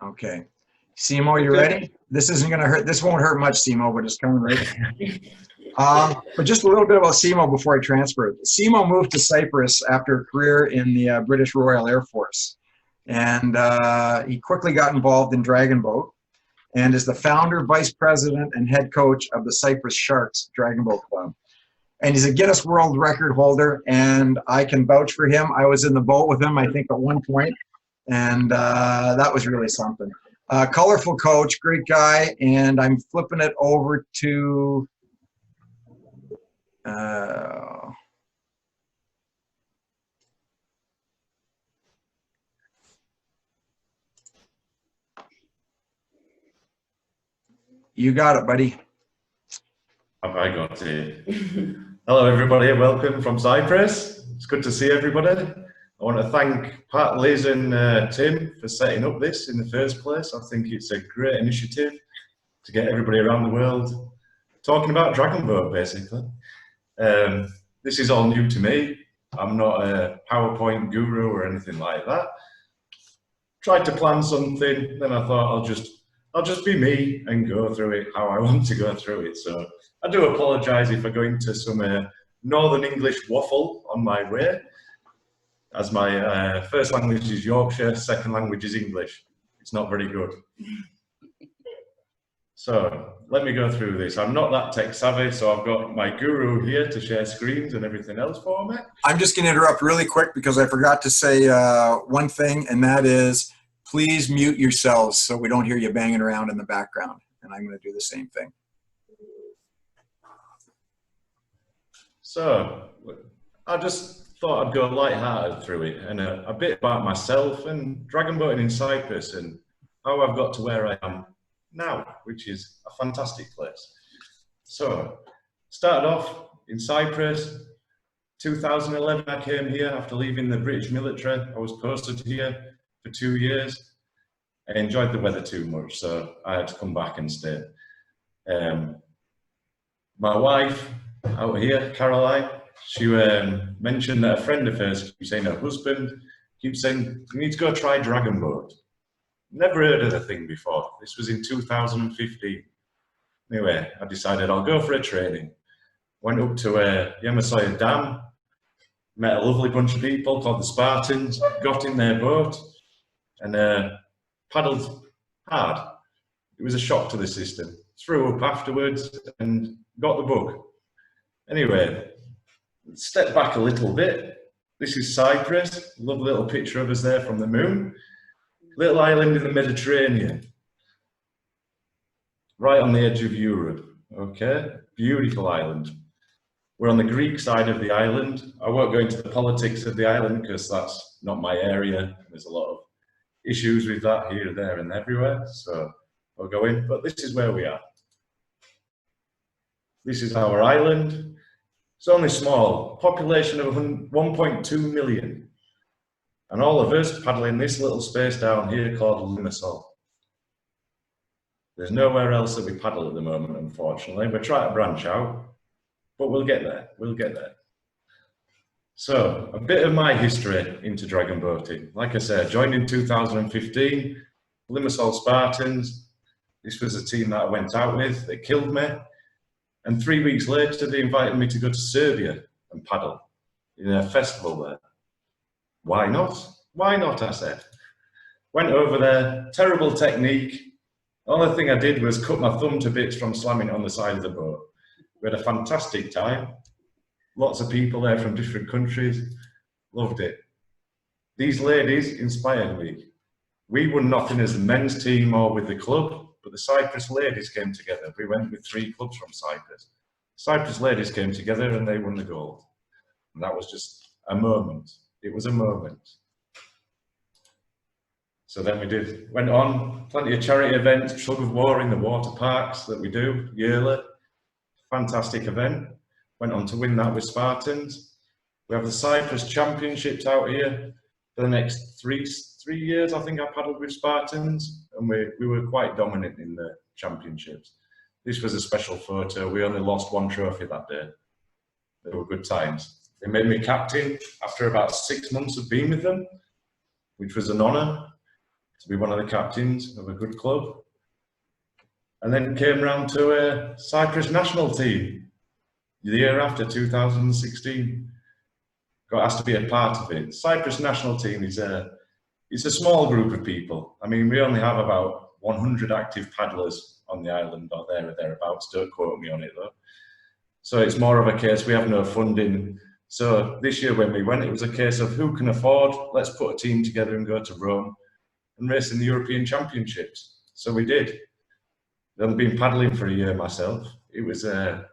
Okay. Simo, you ready? This isn't going to hurt. This won't hurt much, Simo, but it's coming right. But just a little bit about Simo before I transfer. Simo moved to Cyprus after a career in the British Royal Air Force. And he quickly got involved in Dragon Boat and is the founder, vice president, and head coach of the Cyprus Sharks Dragon Boat Club. And he's a Guinness World Record holder, and I can vouch for him. I was in the boat with him, I think, at one point, and that was really something. Colorful coach, great guy, and I'm flipping it over to you got it, buddy. Have I got it? Hello, everybody. Welcome from Cyprus. It's good to see everybody. I want to thank Pat, Liz, and Tim for setting up this in the first place. I think it's a great initiative to get everybody around the world talking about Dragon Boat, basically. This is all new to me. I'm not a PowerPoint guru or anything like that. Tried to plan something, then I thought I'll just be me and go through it how I want to go through it. So I do apologise if I go into some Northern English waffle on my way, as my first language is Yorkshire, second language is English. It's not very good. So let me go through this. I'm not that tech savvy, so I've got my guru here to share screens and everything else for me. I'm just going to interrupt really quick because I forgot to say one thing, and that is please mute yourselves so we don't hear you banging around in the background. And I'm going to do the same thing. So I just thought I'd go light-hearted through it and a bit about myself and dragon boating in Cyprus and how I've got to where I am now, which is a fantastic place. So started off in Cyprus. 2011 I came here after leaving the British military. I was posted here for 2 years. I enjoyed the weather too much, so I had to come back and stay. My wife out here, Caroline, she mentioned that a friend of hers keeps saying her husband keeps saying, you need to go try Dragon Boat. Never heard of the thing before. This was in 2015. Anyway, I decided I'll go for a training. Went up to Yemasaya Dam, met a lovely bunch of people called the Spartans, got in their boat and paddled hard. It was a shock to the system. Threw up afterwards and got the bug. Anyway, step back a little bit. This is Cyprus. Lovely little picture of us there from the moon. Little island in the Mediterranean. Right on the edge of Europe. Okay, beautiful island. We're on the Greek side of the island. I won't go into the politics of the island because that's not my area. There's a lot of issues with that here, there and everywhere. So I'll go in, but this is where we are. This is our island. It's only small, population of 1.2 million. And all of us paddling this little space down here called Limassol. There's nowhere else that we paddle at the moment, unfortunately. We're trying to branch out, but we'll get there, we'll get there. So, a bit of my history into dragon boating. Like I said, I joined in 2015, Limassol Spartans. This was a team that I went out with, they killed me. And 3 weeks later, they invited me to go to Serbia and paddle in a festival there. Why not? Why not, I said. Went over there, terrible technique. The only thing I did was cut my thumb to bits from slamming it on the side of the boat. We had a fantastic time. Lots of people there from different countries. Loved it. These ladies inspired me. We won nothing as a men's team or with the club, but the Cyprus ladies came together. We went with 3 clubs from Cyprus. Cyprus ladies came together and they won the gold. And that was just a moment. It was a moment. So then we went on, plenty of charity events, tug of war in the water parks that we do yearly. Fantastic event. Went on to win that with Spartans. We have the Cyprus Championships out here for the next three years. I think I paddled with Spartans, and we were quite dominant in the championships. This was a special photo. We only lost 1 trophy that day. They were good times. They made me captain after about 6 months of being with them, which was an honour. to be one of the captains of a good club. And then came round to a Cyprus national team the year after, 2016. Got asked to be a part of it. Cyprus national team is it's a small group of people. I mean, we only have about 100 active paddlers on the island, or there or thereabouts. Don't quote me on it though. So it's more of a case, we have no funding. So this year when we went, it was a case of who can afford, let's put a team together and go to Rome and race in the European Championships. So we did. I've only been paddling for a year myself. It was an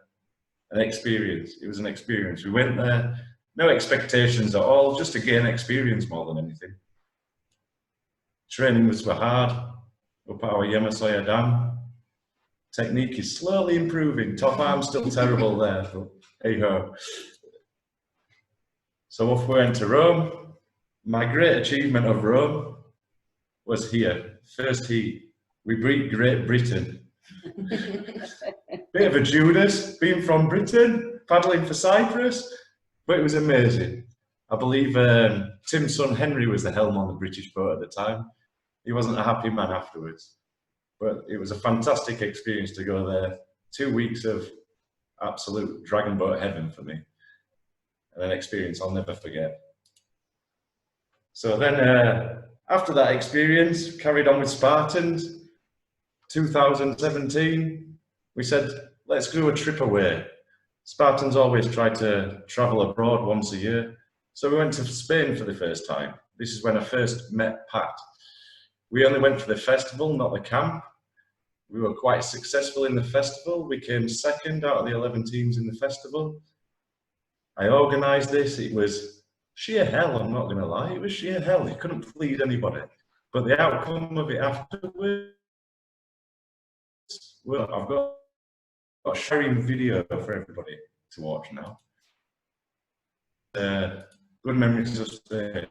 experience. It was an experience. We went there, no expectations at all, just to gain experience more than anything. Training was hard, up our Yemasoya Dam. Technique is slowly improving. Top arm's still terrible there, but hey ho. So off we went to Rome. My great achievement of Rome was here, first heat. We beat Great Britain. Bit of a Judas, being from Britain, paddling for Cyprus, but it was amazing. I believe Tim's son Henry was the helm on the British boat at the time. He wasn't a happy man afterwards, but it was a fantastic experience to go there. 2 weeks of absolute dragon boat heaven for me, and an experience I'll never forget. So then after that experience, carried on with Spartans. 2017, we said, let's do a trip away. Spartans always try to travel abroad once a year. So we went to Spain for the first time. This is when I first met Pat. We only went for the festival, not the camp. We were quite successful in the festival. We came second out of the 11 teams in the festival. I organised this. It was sheer hell, I'm not going to lie. It was sheer hell. You couldn't please anybody. But the outcome of it afterwards, well, I've got a sharing video for everybody to watch now. Good memories of Spain.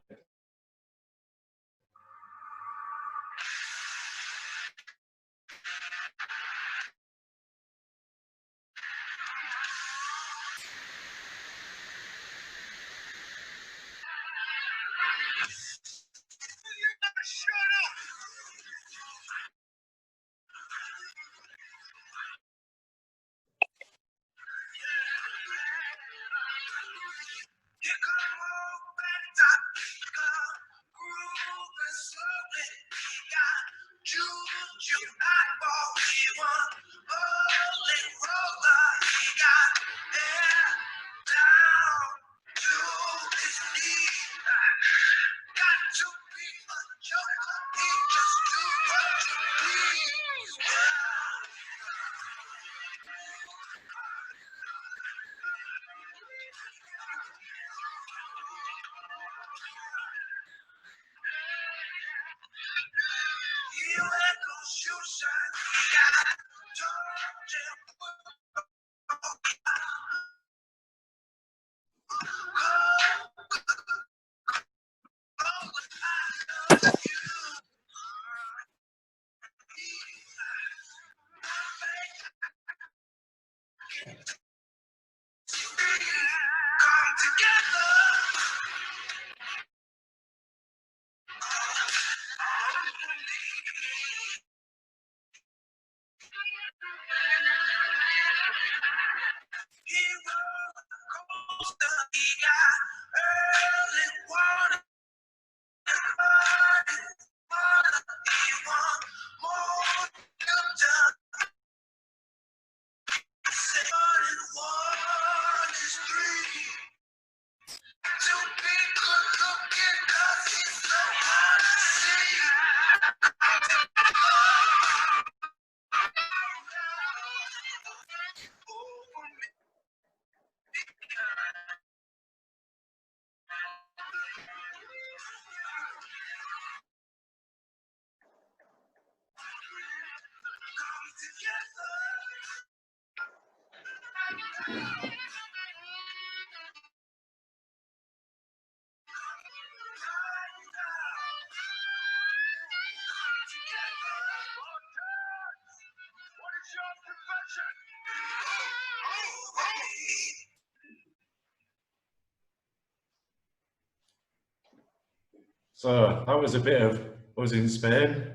So that was a bit of I was in Spain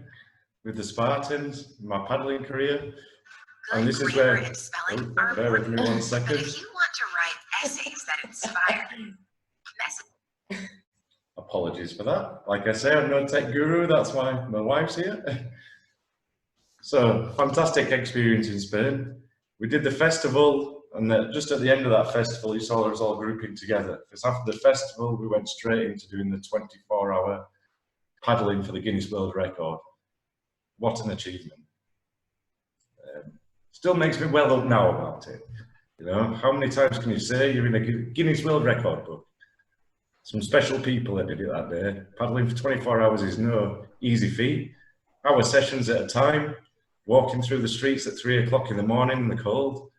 with the Spartans, my paddling career. And this is where, bear with me 1 second. But if you want to write essays that inspire, apologies for that. Like I say, I'm no tech guru, that's why my wife's here. So, fantastic experience in Spain. We did the festival, and just at the end of that festival, you saw us all grouping together. Because after the festival, we went straight into doing the 24-hour paddling for the Guinness World Record. What an achievement. Still makes me well up now about it. You know, how many times can you say you're in a Guinness World Record book? Some special people that did it that day. Paddling for 24 hours is no easy feat. Hour sessions at a time, walking through the streets at 3 o'clock in the morning in the cold.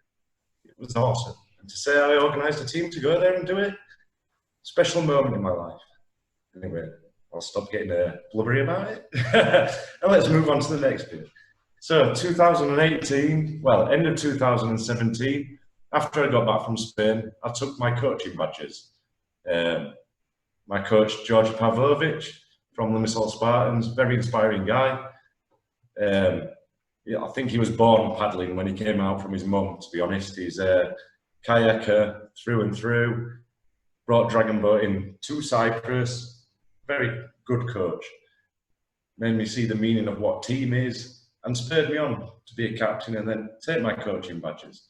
It was awesome. And to say I organised a team to go there and do it, special moment in my life. Anyway, I'll stop getting blubbery about it. And let's move on to the next bit. So 2018, well, end of 2017, after I got back from Spain, I took my coaching badges. My coach, George Pavlovich from Limassol Spartans, very inspiring guy. Yeah, I think he was born paddling when he came out from his mum, to be honest. He's a kayaker through and through, brought dragon boating to Cyprus, very good coach. Made me see the meaning of what team is, and spurred me on to be a captain and then take my coaching badges.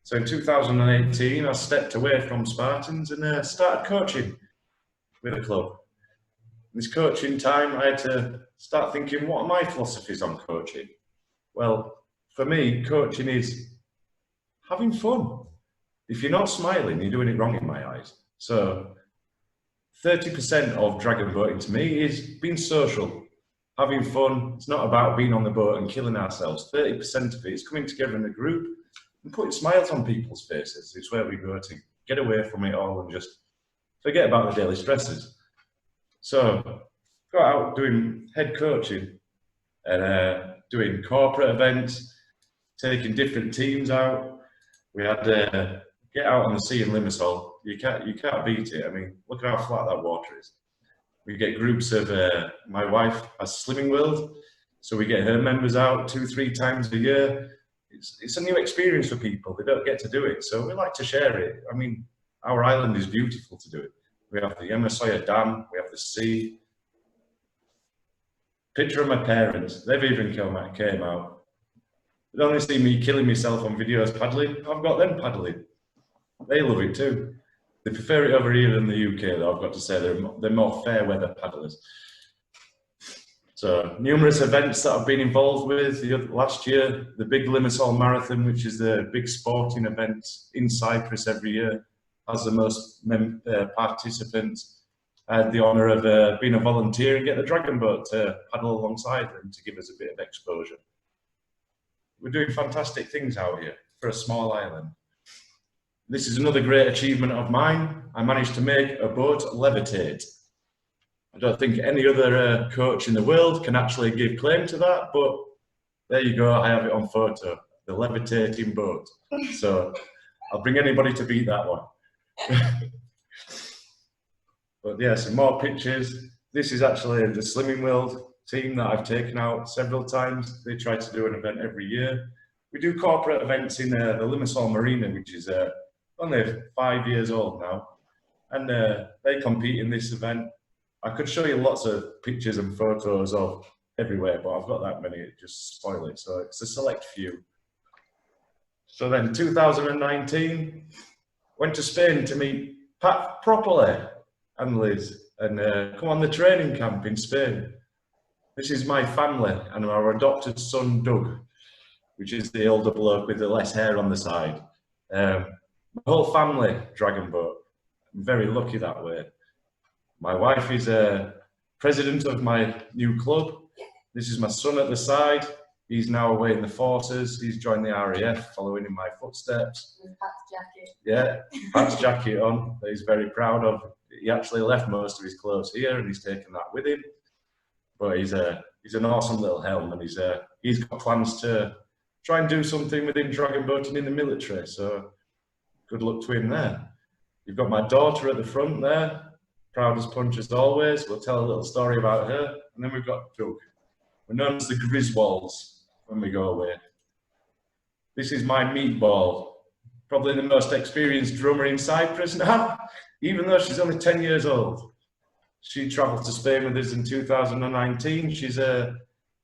So in 2018, I stepped away from Spartans and started coaching with a club. This coaching time, I had to start thinking, what are my philosophies on coaching? Well, for me, coaching is having fun. If you're not smiling, you're doing it wrong in my eyes. So 30% of dragon boating to me is being social. Having fun. It's not about being on the boat and killing ourselves. 30% of it is coming together in a group and putting smiles on people's faces. It's where we go to get away from it all and just forget about the daily stresses. So, got out doing head coaching and doing corporate events, taking different teams out. We had get out on the sea in Limassol. You can't beat it. I mean, look at how flat that water is. We get groups of, my wife has Slimming World, so we get her members out 2-3 times a year. It's a new experience for people. They don't get to do it, so we like to share it. I mean, our island is beautiful to do it. We have the Emasoya Dam, we have the sea. Picture of my parents, they've even came out. They don't only see me killing myself on videos paddling, I've got them paddling. They love it too. They prefer it over here in the UK, though, I've got to say. They're more fair weather paddlers. So, numerous events that I've been involved with. Last year, the big Limassol Marathon, which is the big sporting event in Cyprus every year, has the most participants. I had the honour of being a volunteer and get the dragon boat to paddle alongside them to give us a bit of exposure. We're doing fantastic things out here for a small island. This is another great achievement of mine. I managed to make a boat levitate. I don't think any other coach in the world can actually give claim to that, but there you go, I have it on photo, the levitating boat. So I'll bring anybody to beat that one. But yeah, some more pictures. This is actually the Slimming World team that I've taken out several times. They try to do an event every year. We do corporate events in the Limassol Marina, which is only 5 years old now, and they compete in this event. I could show you lots of pictures and photos of everywhere, but I've got that many, it just spoil it, so it's a select few. So then 2019, went to Spain to meet Pat properly and Liz, and come on the training camp in Spain. This is my family and our adopted son Doug, which is the older bloke with the less hair on the side. My whole family dragon boat. I'm very lucky that way. My wife is president of my new club. This is my son at the side. He's now away in the forces. He's joined the RAF, following in my footsteps. With Pat's jacket. Yeah, Pat's jacket on, that he's very proud of. He actually left most of his clothes here and he's taken that with him. But he's an awesome little helm, and he's got plans to try and do something within dragon boating in the military. So good luck to him there. You've got my daughter at the front there, proud as punch as always. We'll tell a little story about her. And then we've got Doug. We're known as the Griswolds when we go away. This is my meatball. Probably the most experienced drummer in Cyprus now, even though she's only 10 years old. She travelled to Spain with us in 2019. She's got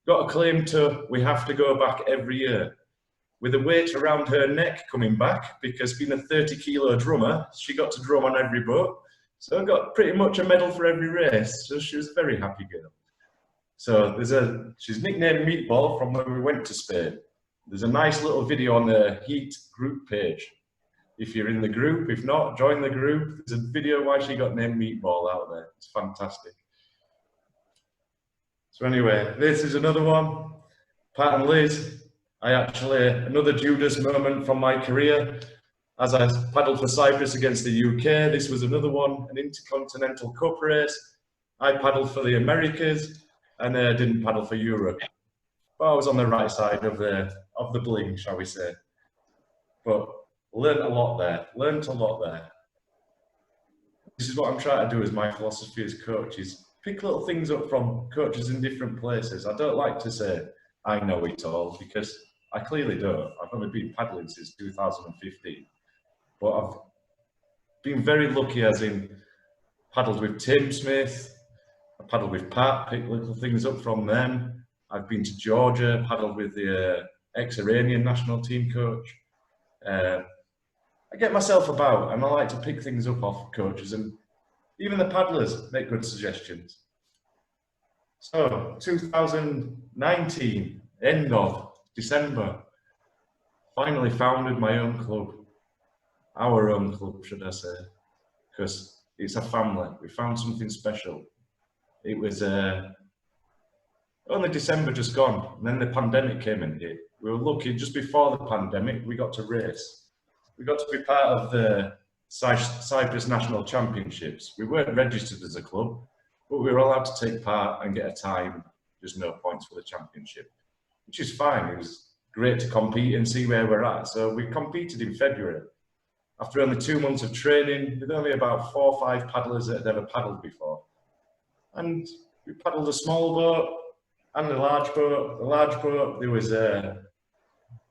a claim to we have to go back every year. With a weight around her neck coming back, because being a 30-kilo drummer, she got to drum on every boat. So I got pretty much a medal for every race. So she was a very happy girl. So she's nicknamed Meatball from when we went to Spain. There's a nice little video on the Heat group page. If you're in the group, if not, join the group. There's a video why she got named Meatball out there. It's fantastic. So anyway, this is another one. Pat and Liz. Another Judas moment from my career. As I paddled for Cyprus against the UK, this was another one, an Intercontinental Cup race. I paddled for the Americas and didn't paddle for Europe. But I was on the right side of the bling, shall we say. But learned a lot there. This is what I'm trying to do as my philosophy as coach, is pick little things up from coaches in different places. I don't like to say I know it all, because I clearly don't. I've only been paddling since 2015. But I've been very lucky, as in paddled with Tim Smith, I paddled with Pat, picked little things up from them. I've been to Georgia, paddled with the ex-Iranian national team coach. I get myself about, and I like to pick things up off coaches, and even the paddlers make good suggestions. So 2019, end of December, finally founded my own club. Our own club, should I say, because it's a family. We found something special. It was only December just gone, and then the pandemic came and hit. We were lucky, just before the pandemic, we got to race. We got to be part of the Cyprus National Championships. We weren't registered as a club, but we were allowed to take part and get a time, just no points for the championship, which is fine. It was great to compete and see where we're at. So we competed in February. After only 2 months of training, with only about 4 or 5 paddlers that had ever paddled before. And we paddled a small boat and a large boat. The large boat, there was a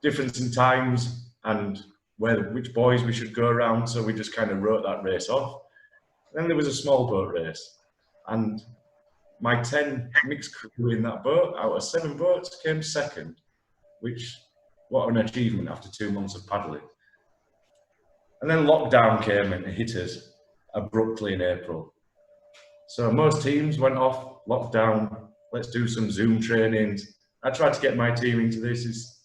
difference in times and which boys we should go around, so we just kind of wrote that race off. Then there was a small boat race, and my 10 mixed crew in that boat, out of 7 boats, came second, which, what an achievement after 2 months of paddling. And then lockdown came and hit us abruptly in April. So most teams went off, lockdown, let's do some Zoom trainings. I tried to get my team into this.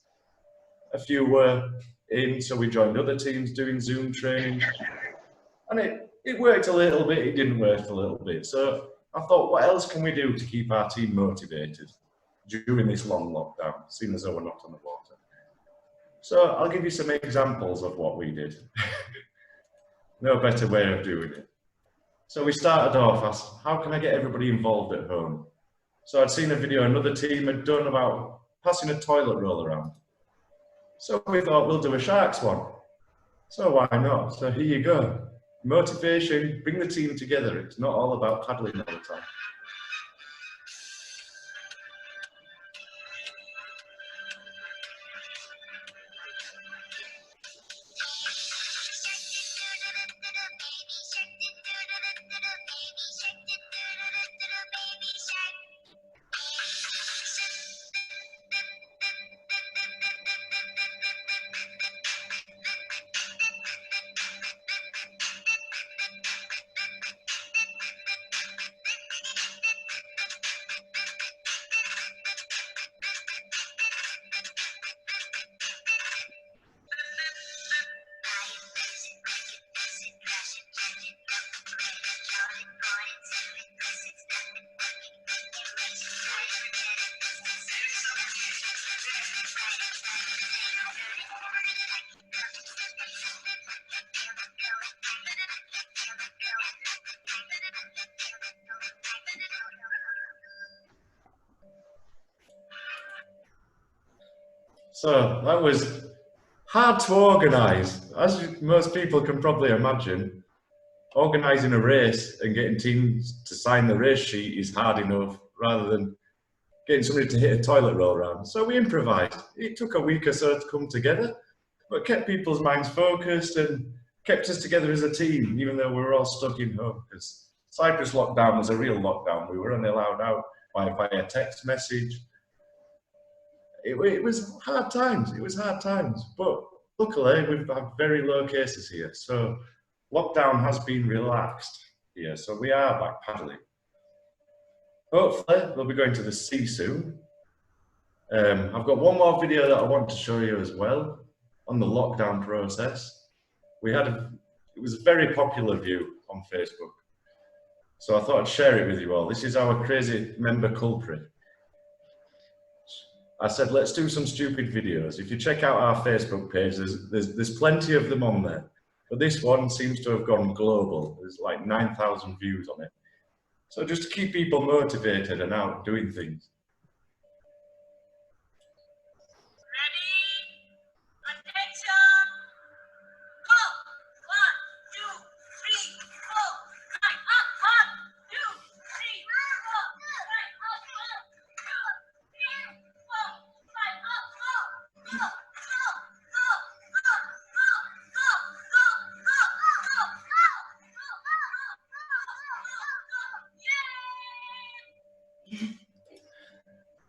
A few were in, so we joined other teams doing Zoom training. And it worked a little bit, it didn't work a little bit. So I thought, what else can we do to keep our team motivated during this long lockdown, seeing as though we're not on the water? So I'll give you some examples of what we did. No better way of doing it. So we started off as, how can I get everybody involved at home? So I'd seen a video another team had done about passing a toilet roll around. So we thought, we'll do a sharks one. So why not? So here you go. Motivation, bring the team together. It's not all about paddling all the time. So that was hard to organise, as most people can probably imagine. organising a race and getting teams to sign the race sheet is hard enough rather than getting somebody to hit a toilet roll round. So we improvised. It took a week or so to come together, but kept people's minds focused and kept us together as a team, even though we were all stuck in home. Because Cyprus lockdown was a real lockdown. We were only allowed out via text message. It was hard times. It was hard times. But luckily, we've had very low cases here. So lockdown has been relaxed here. So we are back paddling. Hopefully, we'll be going to the sea soon. I've got one more video that I want to show you as well on the lockdown process. It was a very popular view on Facebook. So I thought I'd share it with you all. This is our crazy member culprit. I said, let's do some stupid videos. If you check out our Facebook page, there's plenty of them on there. But this one seems to have gone global. There's like 9,000 views on it. So just to keep people motivated and out doing things.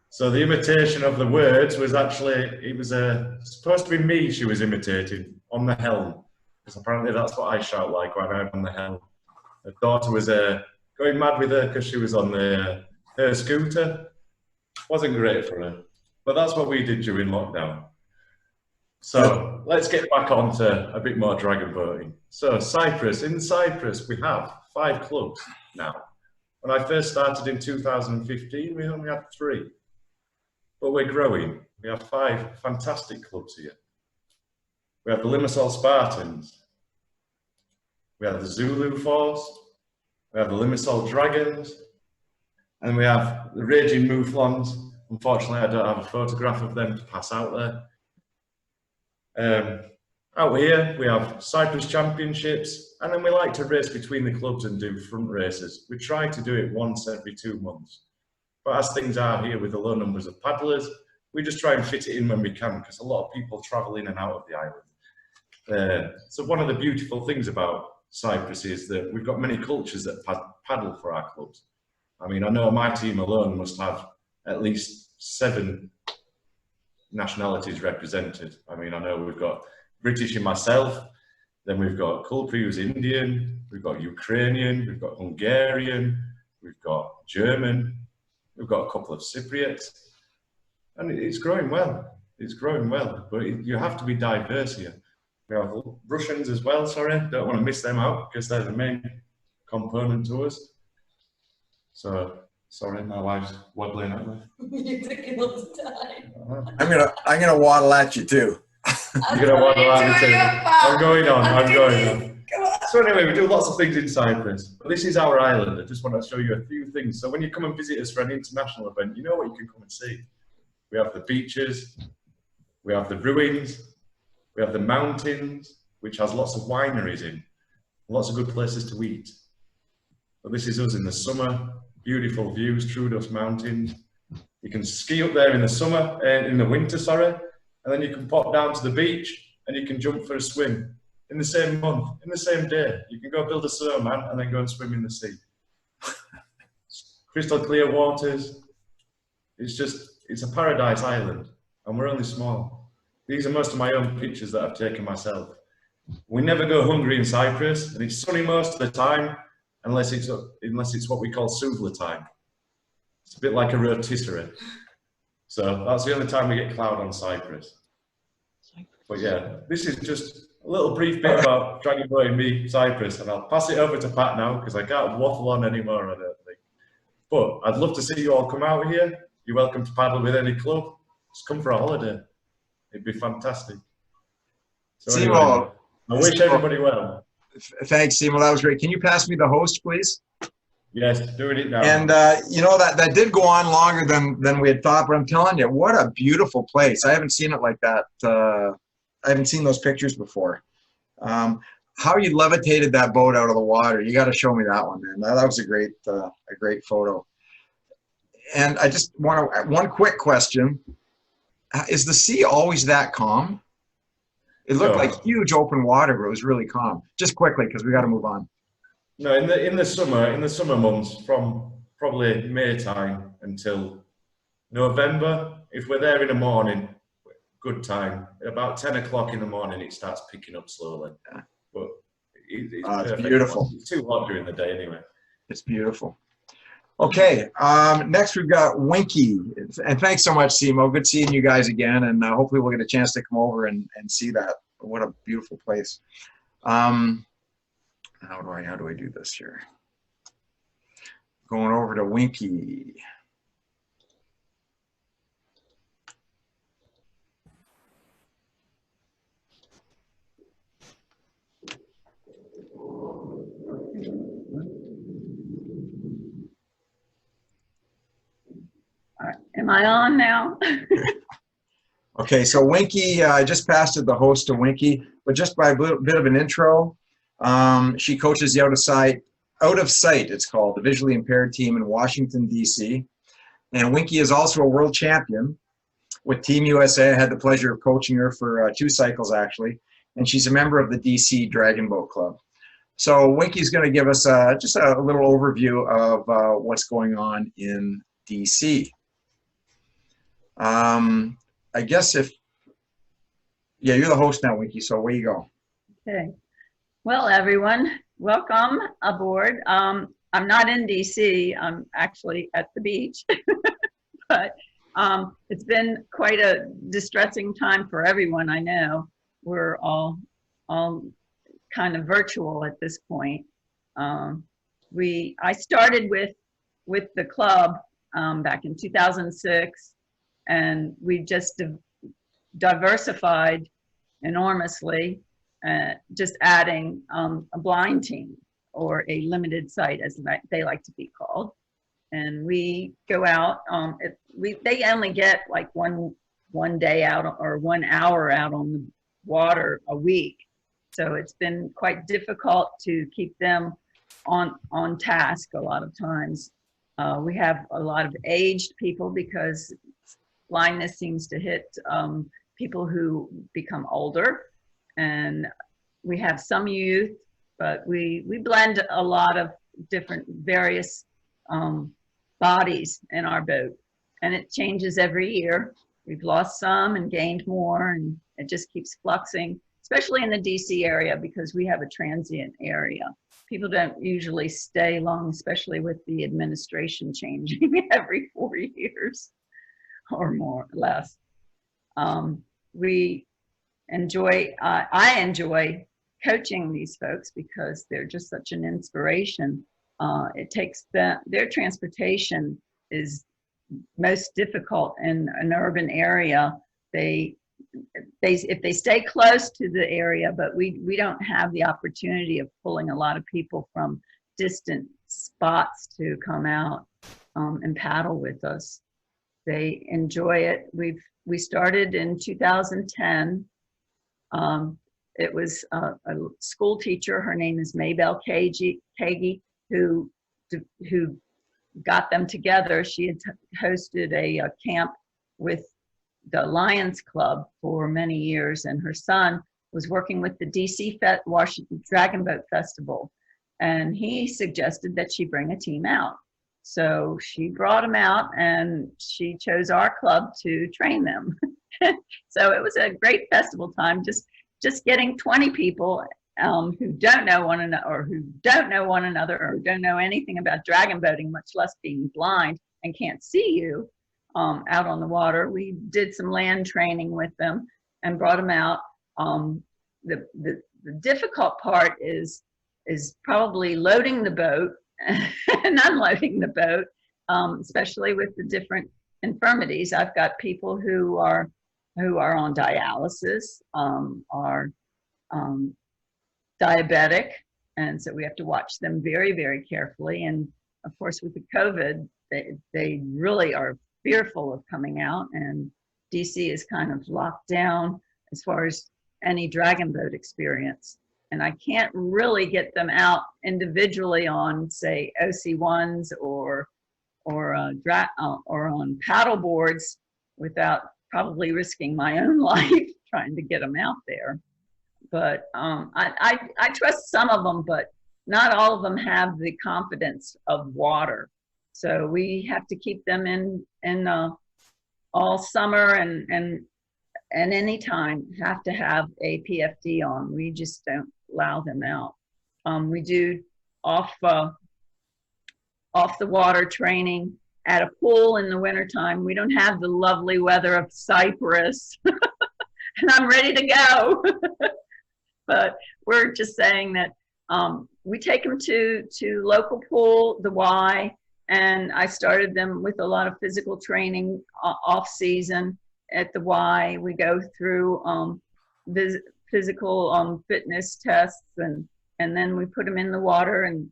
So the imitation of the words was actually, it was supposed to be me she was imitating on the helm. Because apparently that's what I shout like when I'm on the helm. Her daughter was going mad with her because she was on her scooter. Wasn't great for her. But that's what we did during lockdown. So let's get back on to a bit more dragon boating. So Cyprus, in Cyprus we have 5 clubs now. When I first started in 2015, we only had 3. But we're growing. We have 5 fantastic clubs here. We have the Limassol Spartans. We have the Zulu Force. We have the Limassol Dragons. And we have the Raging Mouflons. Unfortunately, I don't have a photograph of them to pass out there. Out here, we have Cyprus Championships. And then we like to race between the clubs and do front races. We try to do it once every 2 months. But as things are here with the low numbers of paddlers, we just try and fit it in when we can because a lot of people travel in and out of the island. So one of the beautiful things about Cyprus is that we've got many cultures that paddle for our clubs. I mean, I know my team alone must have at least 7 nationalities represented. I mean, I know we've got British in myself, then we've got Culpri who's Indian, we've got Ukrainian, we've got Hungarian, we've got German. We've got a couple of Cypriots, and it's growing well. It's growing well, but you have to be diverse here. We have Russians as well, sorry, don't want to miss them out because they're the main component to us. So, sorry, my wife's waddling at me. You're taking all the time. I'm gonna waddle at you too. You're gonna waddle at me too. I'm going on. So anyway, we do lots of things in Cyprus. But this is our island. I just want to show you a few things. So when you come and visit us for an international event, you know what you can come and see. We have the beaches, we have the ruins, we have the mountains, which has lots of wineries in, lots of good places to eat. So this is us in the summer, beautiful views, Troodos Mountains. You can ski up there in the summer, in the winter, sorry, and then you can pop down to the beach and you can jump for a swim. In the same month, in the same day, you can go build a snowman and then go and swim in the sea. Crystal clear waters. It's a paradise island, and we're only small. These are most of my own pictures that I've taken myself. We never go hungry in Cyprus, and it's sunny most of the time, unless it's what we call Suvla time. It's a bit like a rotisserie. So that's the only time we get cloud on Cyprus. But yeah, this is just a little brief bit about Dragon Boat and me, Cyprus, and I'll pass it over to Pat now because I can't waffle on anymore, I don't think. But I'd love to see you all come out here. You're welcome to paddle with any club. Just come for a holiday. It'd be fantastic. So anyway, Simo, I wish everybody well. Thanks, Simo. That was great. Can you pass me the host, please? Yes, doing it now. And you know that did go on longer than we had thought, but I'm telling you, what a beautiful place. I haven't seen it like that. I haven't seen those pictures before. how you levitated that boat out of the water. You got to show me that one, man. That was a great photo. And I just want to, one quick question. Is the sea always that calm? It looked like huge open water, but it was really calm. Just quickly, because we got to move on. No, in the summer months, from probably May time until November, if we're there in the morning, good time. At about 10 o'clock in the morning, it starts picking up slowly. Yeah. But it's beautiful. It's too hot during the day anyway. It's beautiful. Okay, next we've got Winkie. And thanks so much, Simo. Good seeing you guys again, and hopefully we'll get a chance to come over and see that. What a beautiful place. How do I do this here? Going over to Winkie. All right. Am I on now? Okay, so Winkie, I just passed the host to Winkie, but just by a bit of an intro, she coaches the Out of Sight, it's called, the visually impaired team in Washington, D.C. And Winkie is also a world champion with Team USA. I had the pleasure of coaching her for 2 cycles, actually. And she's a member of the D.C. Dragon Boat Club. So Winkie's going to give us just a little overview of what's going on in D.C. I guess you're the host now, Winkie, so away you go. Okay. Well, everyone, welcome aboard. I'm not in DC, I'm actually at the beach, but it's been quite a distressing time for everyone, I know. We're all kind of virtual at this point. I started with the club back in 2006, and we just diversified enormously, just adding a blind team, or a limited sight, as they like to be called. And we go out, they only get like one day out or 1 hour out on the water a week. So it's been quite difficult to keep them on task a lot of times. We have a lot of aged people because blindness seems to hit people who become older, and we have some youth, but we blend a lot of different various bodies in our boat, and it changes every year. We've lost some and gained more, and it just keeps fluxing, especially in the DC area, because we have a transient area. People don't usually stay long, especially with the administration changing every 4 years or more or less. I enjoy coaching these folks because they're just such an inspiration. It takes their transportation is most difficult in an urban area. If they stay close to the area, but we don't have the opportunity of pulling a lot of people from distant spots to come out and paddle with us. They enjoy it. We started in 2010. It was a school teacher. Her name is Maybelle Kagi, who got them together. She had hosted a camp with the Lions Club for many years, and her son was working with the DC Washington Dragon Boat Festival, and he suggested that she bring a team out. So she brought them out, and she chose our club to train them. So it was a great festival time, just getting 20 people who don't know one another, or don't know anything about dragon boating, much less being blind and can't see you, out on the water. We did some land training with them and brought them out. The difficult part is probably loading the boat and unloading the boat, especially with the different infirmities. I've got people who are on dialysis, are diabetic, and so we have to watch them very, very carefully. And of course, with the COVID, they really are fearful of coming out, and DC is kind of locked down as far as any dragon boat experience. and I can't really get them out individually on, say, OC1s or on paddle boards without probably risking my own life trying to get them out there. But I trust some of them, but not all of them have the confidence of water. So we have to keep them in all summer and any time have to have a PFD on. We just don't allow them out. We do off the water training at a pool in the wintertime. We don't have the lovely weather of Cyprus, and I'm ready to go. But we're just saying that we take them to local pool, the Y, and I started them with a lot of physical training off season at the Y. We go through physical fitness tests, and then we put them in the water and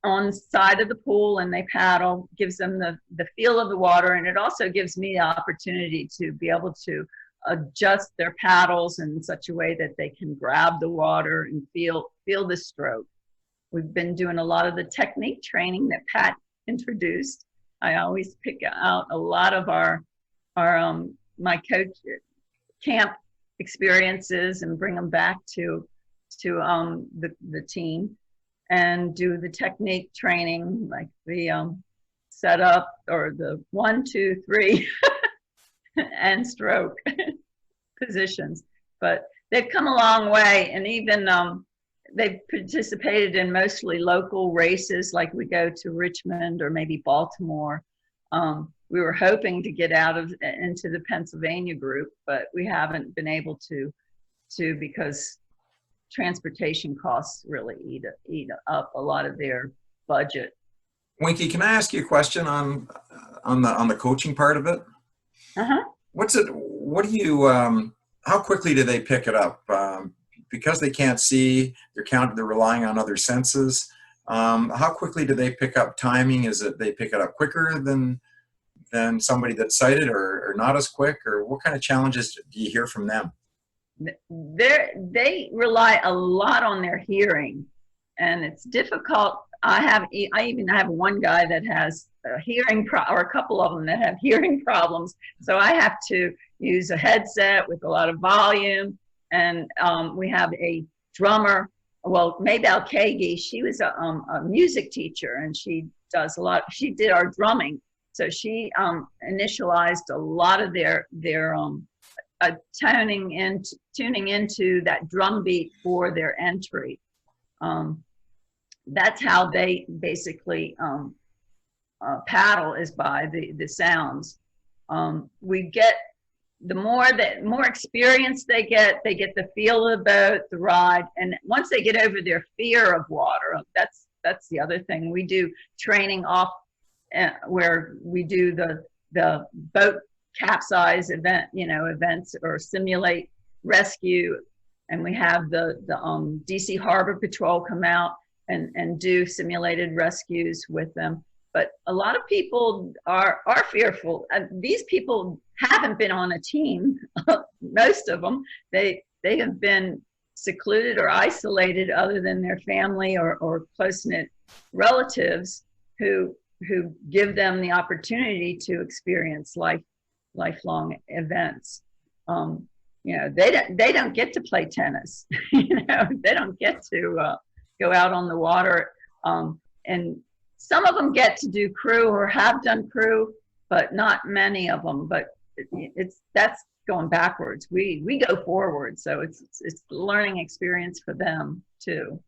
on the side of the pool, and they paddle. Gives them the feel of the water, and it also gives me the opportunity to be able to adjust their paddles in such a way that they can grab the water and feel the stroke. We've been doing a lot of the technique training that Pat introduced. I always pick out a lot of my coach camp experiences and bring them back to the team and do the technique training, like the setup or the 1, 2, 3 and stroke positions. But they've come a long way, and even they've participated in mostly local races, like we go to Richmond or maybe Baltimore. We were hoping to get into the Pennsylvania group, but we haven't been able to because transportation costs really eat up a lot of their budget. Winkie, can I ask you a question on the coaching part of it? Uh-huh. What do you, how quickly do they pick it up? Because they can't see, they're relying on other senses. How quickly do they pick up timing? Is it they pick it up quicker than somebody that's sighted, or not as quick? Or what kind of challenges do you hear from them? They rely a lot on their hearing, and it's difficult. I even have one guy that has a hearing or a couple of them that have hearing problems. So I have to use a headset with a lot of volume. And we have a drummer, well, Maybelle Kagi. She was a music teacher, and she did our drumming. So she initialized a lot of their tuning into that drum beat for their entry. That's how they basically paddle, is by the sounds. We get the more experience they get the feel of the boat, the ride, and once they get over their fear of water, that's the other thing. We do training off where we do the boat capsize events or simulate rescue, and we have the DC Harbor Patrol come out and do simulated rescues with them. But a lot of people are fearful. These people haven't been on a team. Most of them, they have been secluded or isolated, other than their family or close-knit relatives who give them the opportunity to experience lifelong events. They don't get to play tennis. They don't get to go out on the water, and some of them get to do crew or have done crew, but not many of them. But that's going backwards. We go forward, so it's a learning experience for them too.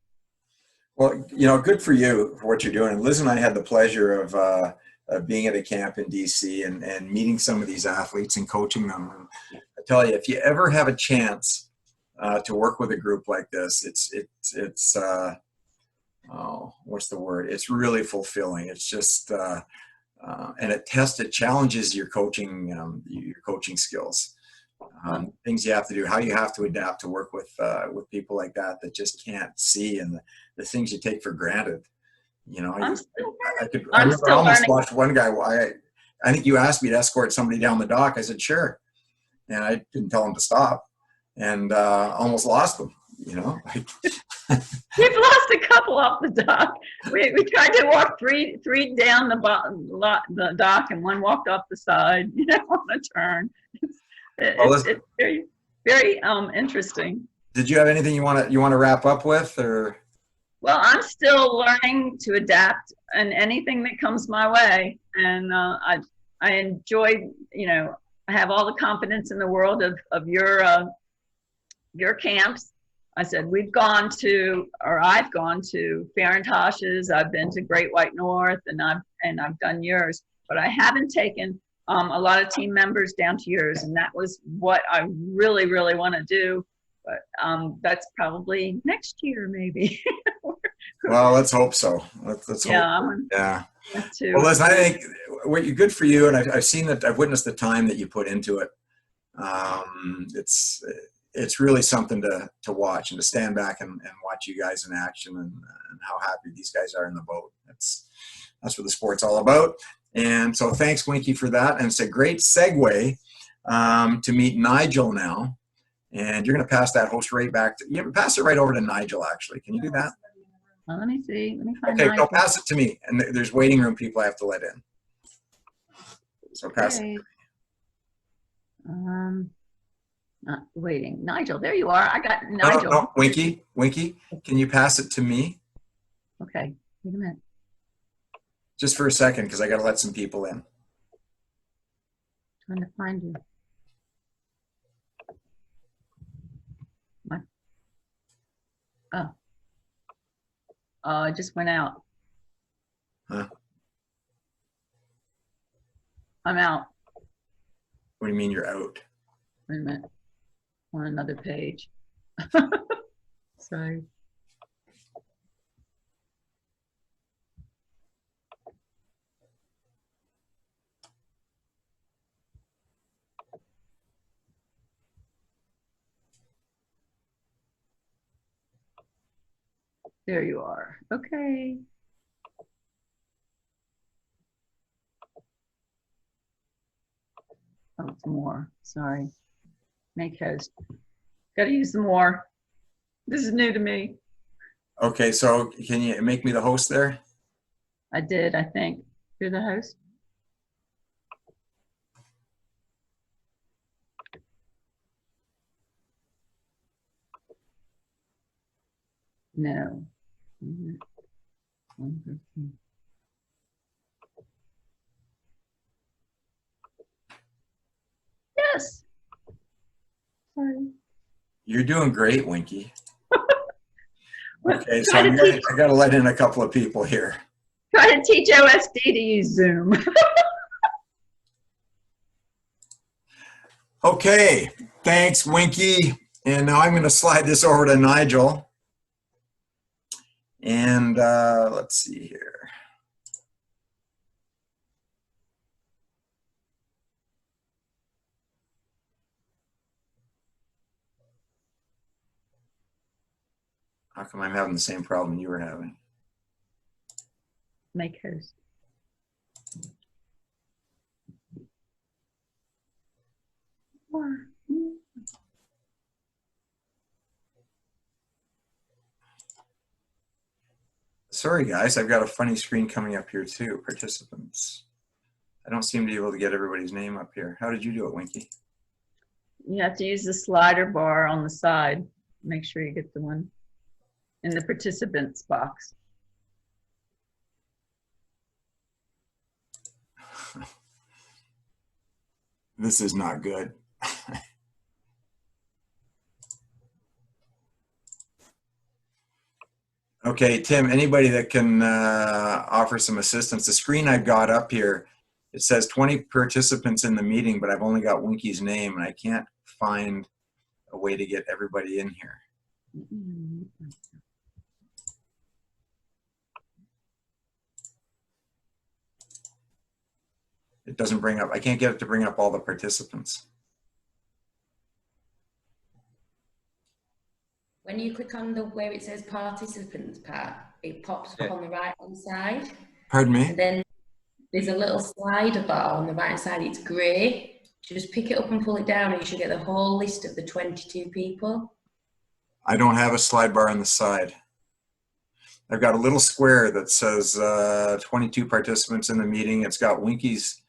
Well, good for you for what you're doing. Liz and I had the pleasure of being at a camp in DC and meeting some of these athletes and coaching them. And I tell you, if you ever have a chance to work with a group like this, it's what's the word? It's really fulfilling. It's just and it challenges your coaching skills. Things you have to do, how you have to adapt to work with people like that just can't see, and the things you take for granted. I almost watched one guy. I think you asked me to escort somebody down the dock. I said, sure. And I didn't tell him to stop, and almost lost them. you know, like, We've lost a couple off the dock. We tried to walk three down the dock, and one walked off the side, you know, on a turn. It's very, very interesting. did you have anything you want to wrap up with, or? Well, I'm still learning to adapt in anything that comes my way, and I enjoy, you know, I have all the confidence in the world of your camps. I said I've gone to Farintosh's, I've been to Great White North, and I've done yours, but I haven't taken a lot of team members down to yours, and that was what I really, really want to do. But that's probably next year, maybe. Well, let's hope so. Let's hope. Yeah. Well, listen, I think what you're good for you, and I've seen that, I've witnessed the time that you put into it. It's really something to watch and to stand back and watch you guys in action, and how happy these guys are in the boat. That's what the sport's all about. And so thanks, Winkie, for that. And it's a great segue to meet Nigel now. And you're going to pass that host right back to, you pass it right over to Nigel, actually. Can you do that? Well, let me see. Let me find Okay, Nigel. go pass it to me. And there's waiting room people I have to let in. So pass it. Not waiting. Nigel, there you are. I got Nigel. No, Winkie, can you pass it to me? Okay, wait a minute. Just for a second, because I got to let some people in. Trying to find you. Oh, it just went out. Huh? I'm out. What do you mean you're out? Wait a minute. On another page. Sorry. There you are. Okay. Oh, it's more. Sorry. Make host. Got to use some more. This is new to me. Okay, so can you make me the host there? I did, I think. You're the host? No. Yes. Sorry. You're doing great, Winkie. Well, Okay, so I got to let in a couple of people here. Try to teach OSD to use Zoom. Okay, thanks, Winkie. And now I'm going to slide this over to Nigel. And let's see here. How come I'm having the same problem you were having? Make host. Sorry, guys, I've got a funny screen coming up here too. Participants. I don't seem to be able to get everybody's name up here. How did you do it, Winkie? You have to use the slider bar on the side. Make sure you get the one in the participants box. This is not good. Okay, Tim, anybody that can offer some assistance. The screen I've got up here, it says 20 participants in the meeting, but I've only got Winkie's name, and I can't find a way to get everybody in here. It doesn't bring up, I can't get it to bring up all the participants. When you click on the where it says participants part, it pops up on the right hand side. Pardon me? And then there's a little slider bar on the right hand side. It's grey. Just pick it up and pull it down, and you should get the whole list of the 22 people. I don't have a slide bar on the side. I've got a little square that says 22 participants in the meeting. It's got Winkie's,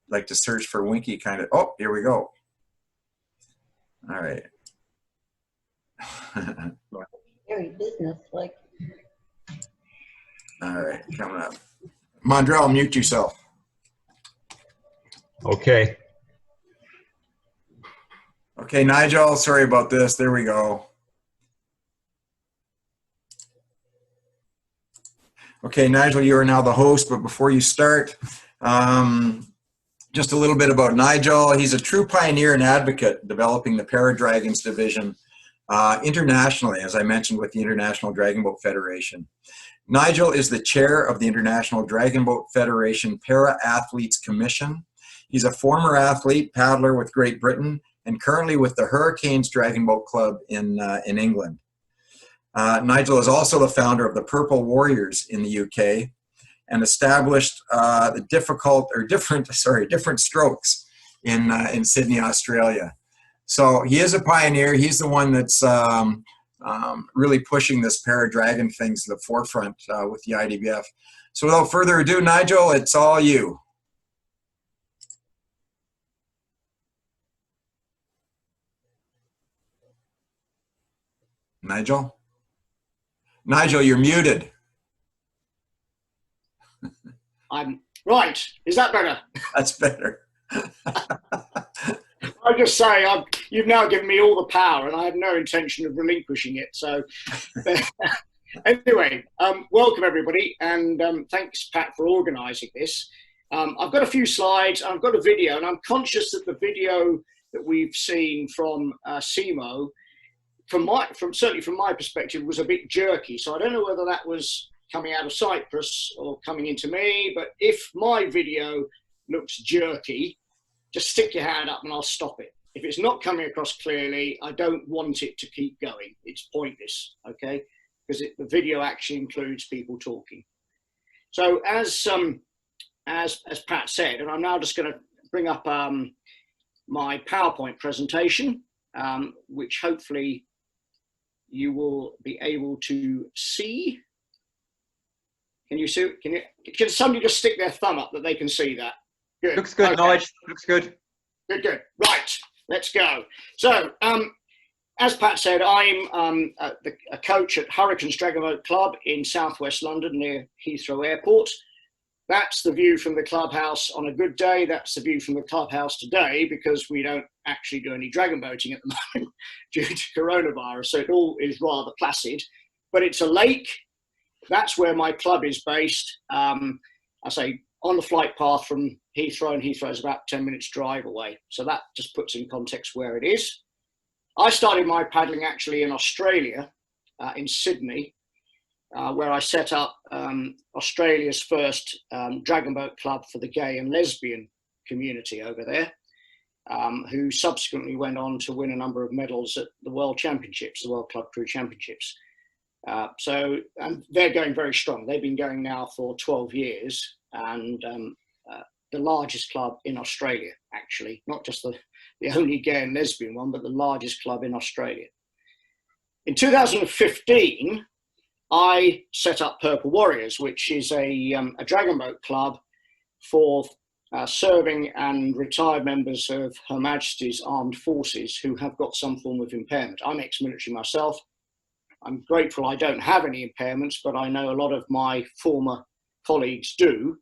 like to search for Winkie kind of. Oh, here we go. All right. Very business-like. All right, coming up. Mondrall, mute yourself. Okay. Okay, Nigel, sorry about this. There we go. Okay, Nigel, you are now the host, but before you start, just a little bit about Nigel. He's a true pioneer and advocate developing the Para-Dragons division internationally, as I mentioned, with the International Dragon Boat Federation. Nigel is the chair of the International Dragon Boat Federation Para-Athletes Commission. He's a former athlete, paddler with Great Britain, and currently with the Hurricanes Dragon Boat Club in England. Nigel is also the founder of the Purple Warriors in the UK and established the different strokes in Sydney, Australia. So he is a pioneer. He's the one that's really pushing this para-dragon thing to the forefront with the IDBF. So without further ado, Nigel, it's all you. Nigel? Nigel, you're muted. I'm right. Is that better? That's better. I just say you've now given me all the power, and I have no intention of relinquishing it. So, anyway, welcome everybody, and thanks, Pat, for organising this. I've got a few slides, and I've got a video, and I'm conscious that the video that we've seen from Simo, certainly from my perspective, was a bit jerky. So I don't know whether that was coming out of Cyprus or coming into me, but if my video looks jerky, just stick your hand up and I'll stop it. If it's not coming across clearly, I don't want it to keep going. It's pointless, okay? Because the video actually includes people talking. So as Pat said, and I'm now just going to bring up my PowerPoint presentation, which hopefully you will be able to see. Can you see? Can somebody just stick their thumb up that they can see that? Good. Looks good, okay. Nigel. Looks good. Good, good. Right, let's go. So, as Pat said, I'm a coach at Hurricanes Dragon Boat Club in southwest London near Heathrow Airport. That's the view from the clubhouse on a good day. That's the view from the clubhouse today, because we don't actually do any dragon boating at the moment due to coronavirus. So it all is rather placid, but it's a lake. That's where my club is based. I say on the flight path from Heathrow, and Heathrow is about 10 minutes drive away. So that just puts in context where it is. I started my paddling actually in Australia, in Sydney, where I set up Australia's first dragon boat club for the gay and lesbian community over there, who subsequently went on to win a number of medals at the World Championships, the World Club Crew Championships. And they're going very strong. They've been going now for 12 years, and the largest club in Australia, actually, not just the only gay and lesbian one, but the largest club in Australia. In 2015, I set up Purple Warriors, which is a dragon boat club for serving and retired members of Her Majesty's Armed Forces who have got some form of impairment. I'm ex-military myself. I'm grateful I don't have any impairments, but I know a lot of my former colleagues do.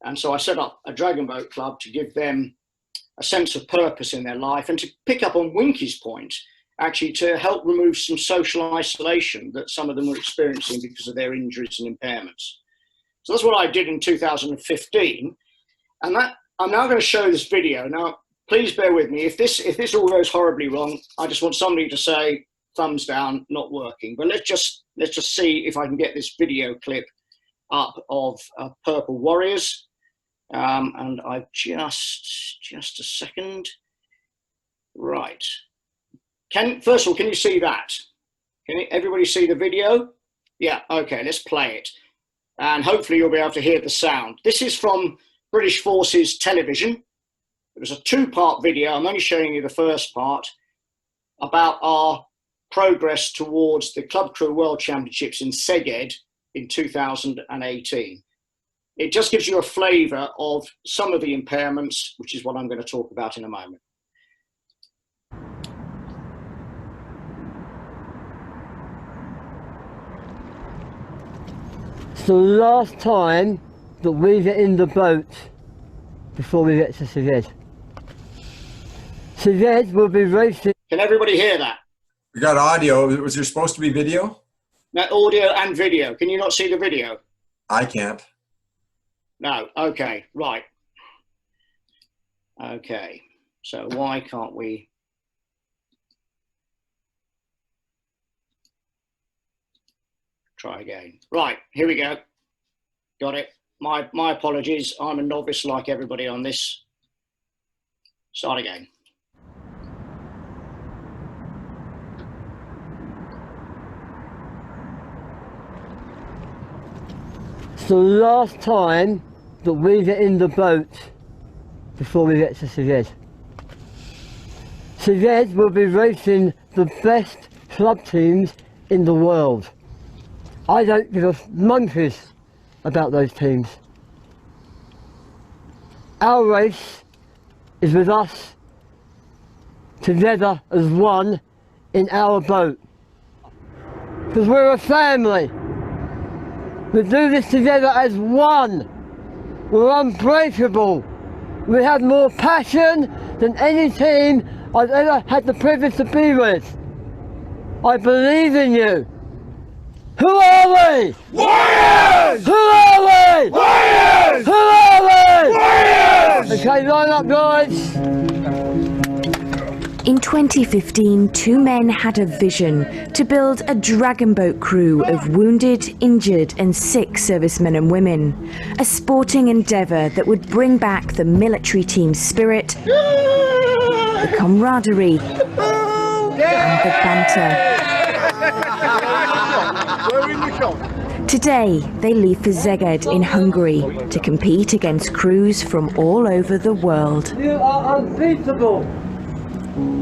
And so I set up a dragon boat club to give them a sense of purpose in their life, and to pick up on Winkie's point, actually to help remove some social isolation that some of them were experiencing because of their injuries and impairments. So that's what I did in 2015. And that I'm now going to show this video. Now, please bear with me. If this all goes horribly wrong, I just want somebody to say, thumbs down, not working. But let's just see if I can get this video clip up of Purple Warriors. And I've just a second. Right. First of all, can you see that? Can everybody see the video? Yeah, okay, let's play it. And hopefully you'll be able to hear the sound. This is from British Forces Television. It was a two-part video. I'm only showing you the first part about our progress towards the Club Crew World Championships in Szeged in 2018. It just gives you a flavour of some of the impairments, which is what I'm going to talk about in a moment. So last time that we get in the boat before we get to Szeged. Szeged will be racing. Can everybody hear that? We got audio. Was there supposed to be video? No, audio and video. Can you not see the video? I can't. No. Okay. Right. Okay. So why can't we? Try again. Right. Here we go. Got it. My apologies. I'm a novice like everybody on this. Start again. So last time that we get in the boat before we get to Szeged. Szeged will be racing the best club teams in the world. I don't give a monkeys about those teams. Our race is with us together as one in our boat. Because we're a family. We do this together as one. We're unbreakable. We have more passion than any team I've ever had the privilege to be with. I believe in you. Who are we? Warriors! Who are we? Warriors! Who are we? Warriors! Okay, line up, guys. In 2015, two men had a vision to build a dragon boat crew of wounded, injured and sick servicemen and women. A sporting endeavour that would bring back the military team spirit, the camaraderie and the banter. Today, they leave for Szeged in Hungary to compete against crews from all over the world. You are unbeatable.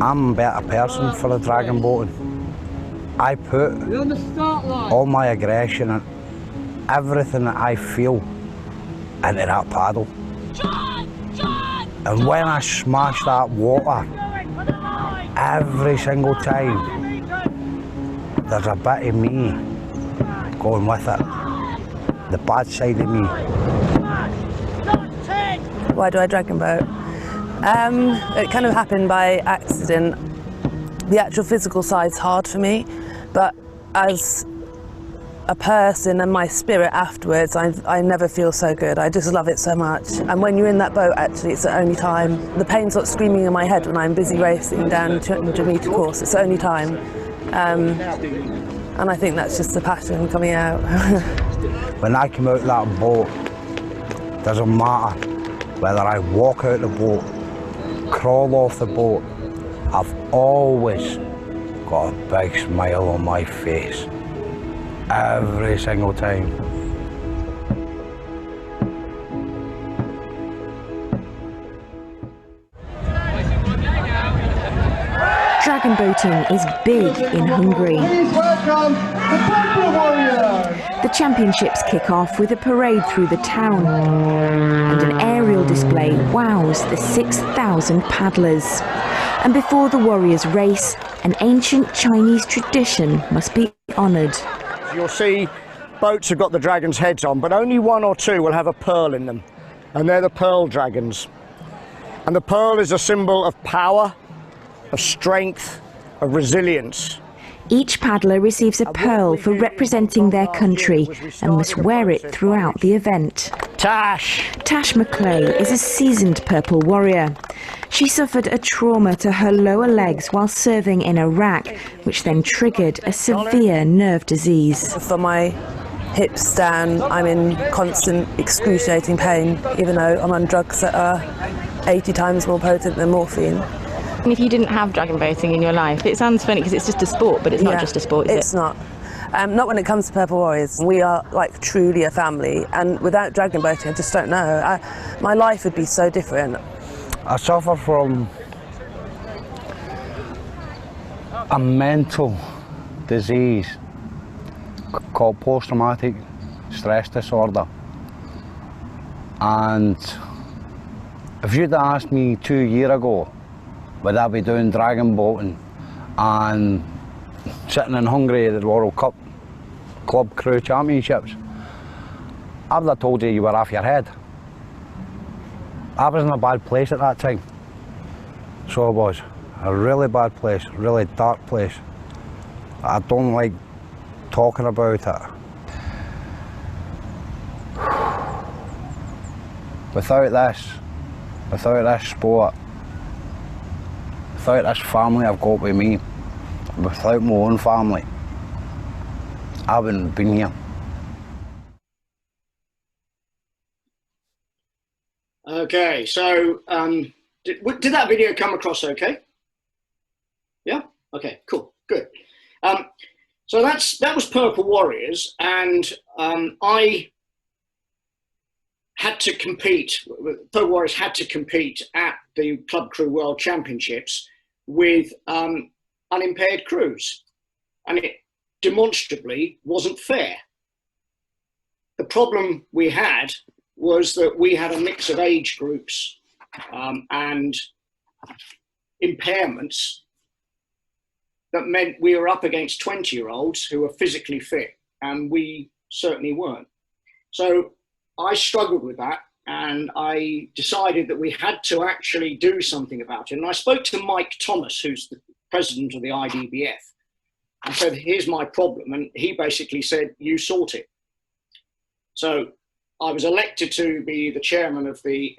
I'm a better person for the dragon boating. I put all my aggression and everything that I feel into that paddle. And when I smash that water, every single time, there's a bit of me going with it. The bad side of me. Why do I dragon boat? It kind of happened by accident. The actual physical side's hard for me, but as a person and my spirit afterwards, I never feel so good. I just love it so much. And when you're in that boat, actually, it's the only time. The pain's not screaming in my head when I'm busy racing down a 200-metre course. It's the only time. And I think that's just the passion coming out. When I come out of that boat, doesn't matter whether I walk out the boat, crawl off the boat, I've always got a big smile on my face. Every single time. Dragon boating is big in Hungary. Please welcome the Bedford Warriors! The championships kick off with a parade through the town, and an aerial display wows the 6,000 paddlers. And before the Warriors race, an ancient Chinese tradition must be honoured. You'll see boats have got the dragons' heads on, but only one or two will have a pearl in them, and they're the pearl dragons. And the pearl is a symbol of power, of strength, of resilience. Each paddler receives a pearl for representing their country and must wear it throughout the event. Tash! Tash McClay is a seasoned purple warrior. She suffered a trauma to her lower legs while serving in Iraq, which then triggered a severe nerve disease. For my hips down, I'm in constant excruciating pain, even though I'm on drugs that are 80 times more potent than morphine. And if you didn't have dragon boating in your life, it sounds funny because it's just a sport, but it's not just a sport, is it? It's not. Not when it comes to Purple Warriors. We are like truly a family, and without dragon boating, I just don't know. My life would be so different. I suffer from a mental disease called post-traumatic stress disorder. And if you'd asked me 2 years ago, would I be doing dragon boating and sitting in Hungary at the World Cup Club Crew Championships, I would have told you you were off your head. I was in a bad place at that time. So I was. A really bad place, really dark place. I don't like talking about it. Without this sport, without this family I've got with me, without my own family, I wouldn't have been here. Okay, so did that video come across okay? Yeah? Okay, cool, good. So that was Purple Warriors, and I had to compete, Purple Warriors had to compete at the Club Crew World Championships with unimpaired crews, and it demonstrably wasn't fair. The problem we had was that we had a mix of age groups and impairments that meant we were up against 20-year-olds who were physically fit, and we certainly weren't. So I struggled with that, and I decided that we had to actually do something about it. And I spoke to Mike Thomas, who's the president of the IDBF, and said, here's my problem. And he basically said, you sort it. So I was elected to be the chairman of the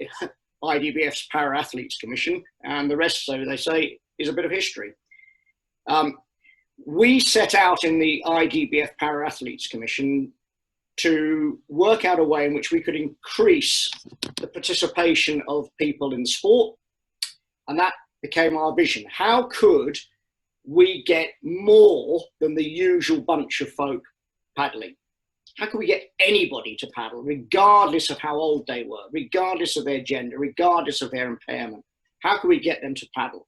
IDBF's Para Athletes Commission, and the rest, so they say, is a bit of history. We set out in the IDBF Para Athletes Commission to work out a way in which we could increase the participation of people in the sport, and that became our vision. How could we get more than the usual bunch of folk paddling? How can we get anybody to paddle, regardless of how old they were, regardless of their gender, regardless of their impairment? How can we get them to paddle?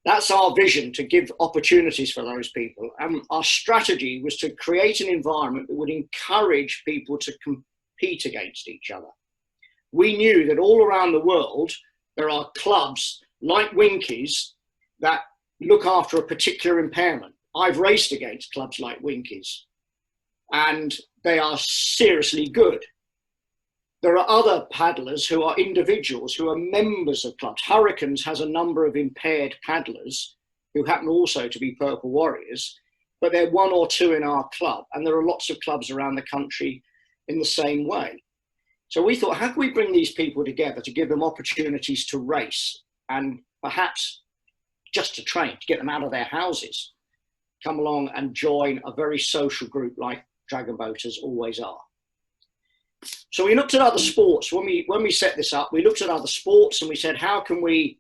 That's our vision, to give opportunities for those people. And our strategy was to create an environment that would encourage people to compete against each other. We knew that all around the world, there are clubs like Winkie's that look after a particular impairment. I've raced against clubs like Winkie's, and they are seriously good. There are other paddlers who are individuals, who are members of clubs. Hurricanes has a number of impaired paddlers who happen also to be Purple Warriors, but they're 1 or 2 in our club, and there are lots of clubs around the country in the same way. So we thought, how can we bring these people together to give them opportunities to race, and perhaps just to train, to get them out of their houses, come along and join a very social group like Dragon Boaters always are. So we looked at other sports. When we set this up, we looked at other sports and we said, how can we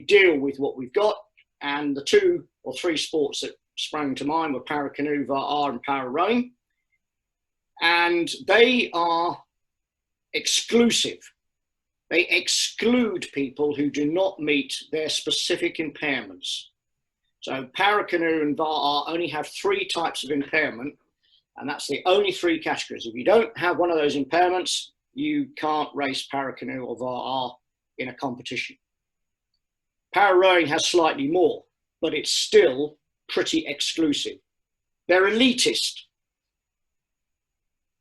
deal with what we've got? And the 2 or 3 sports that sprang to mind were para canoe, VAR, and para rowing. And they are exclusive. They exclude people who do not meet their specific impairments. So para canoe and VAR only have 3 types of impairment, and that's the only 3 categories. If you don't have one of those impairments, you can't race para canoe or VAR in a competition. Para rowing has slightly more, but it's still pretty exclusive. They're elitist.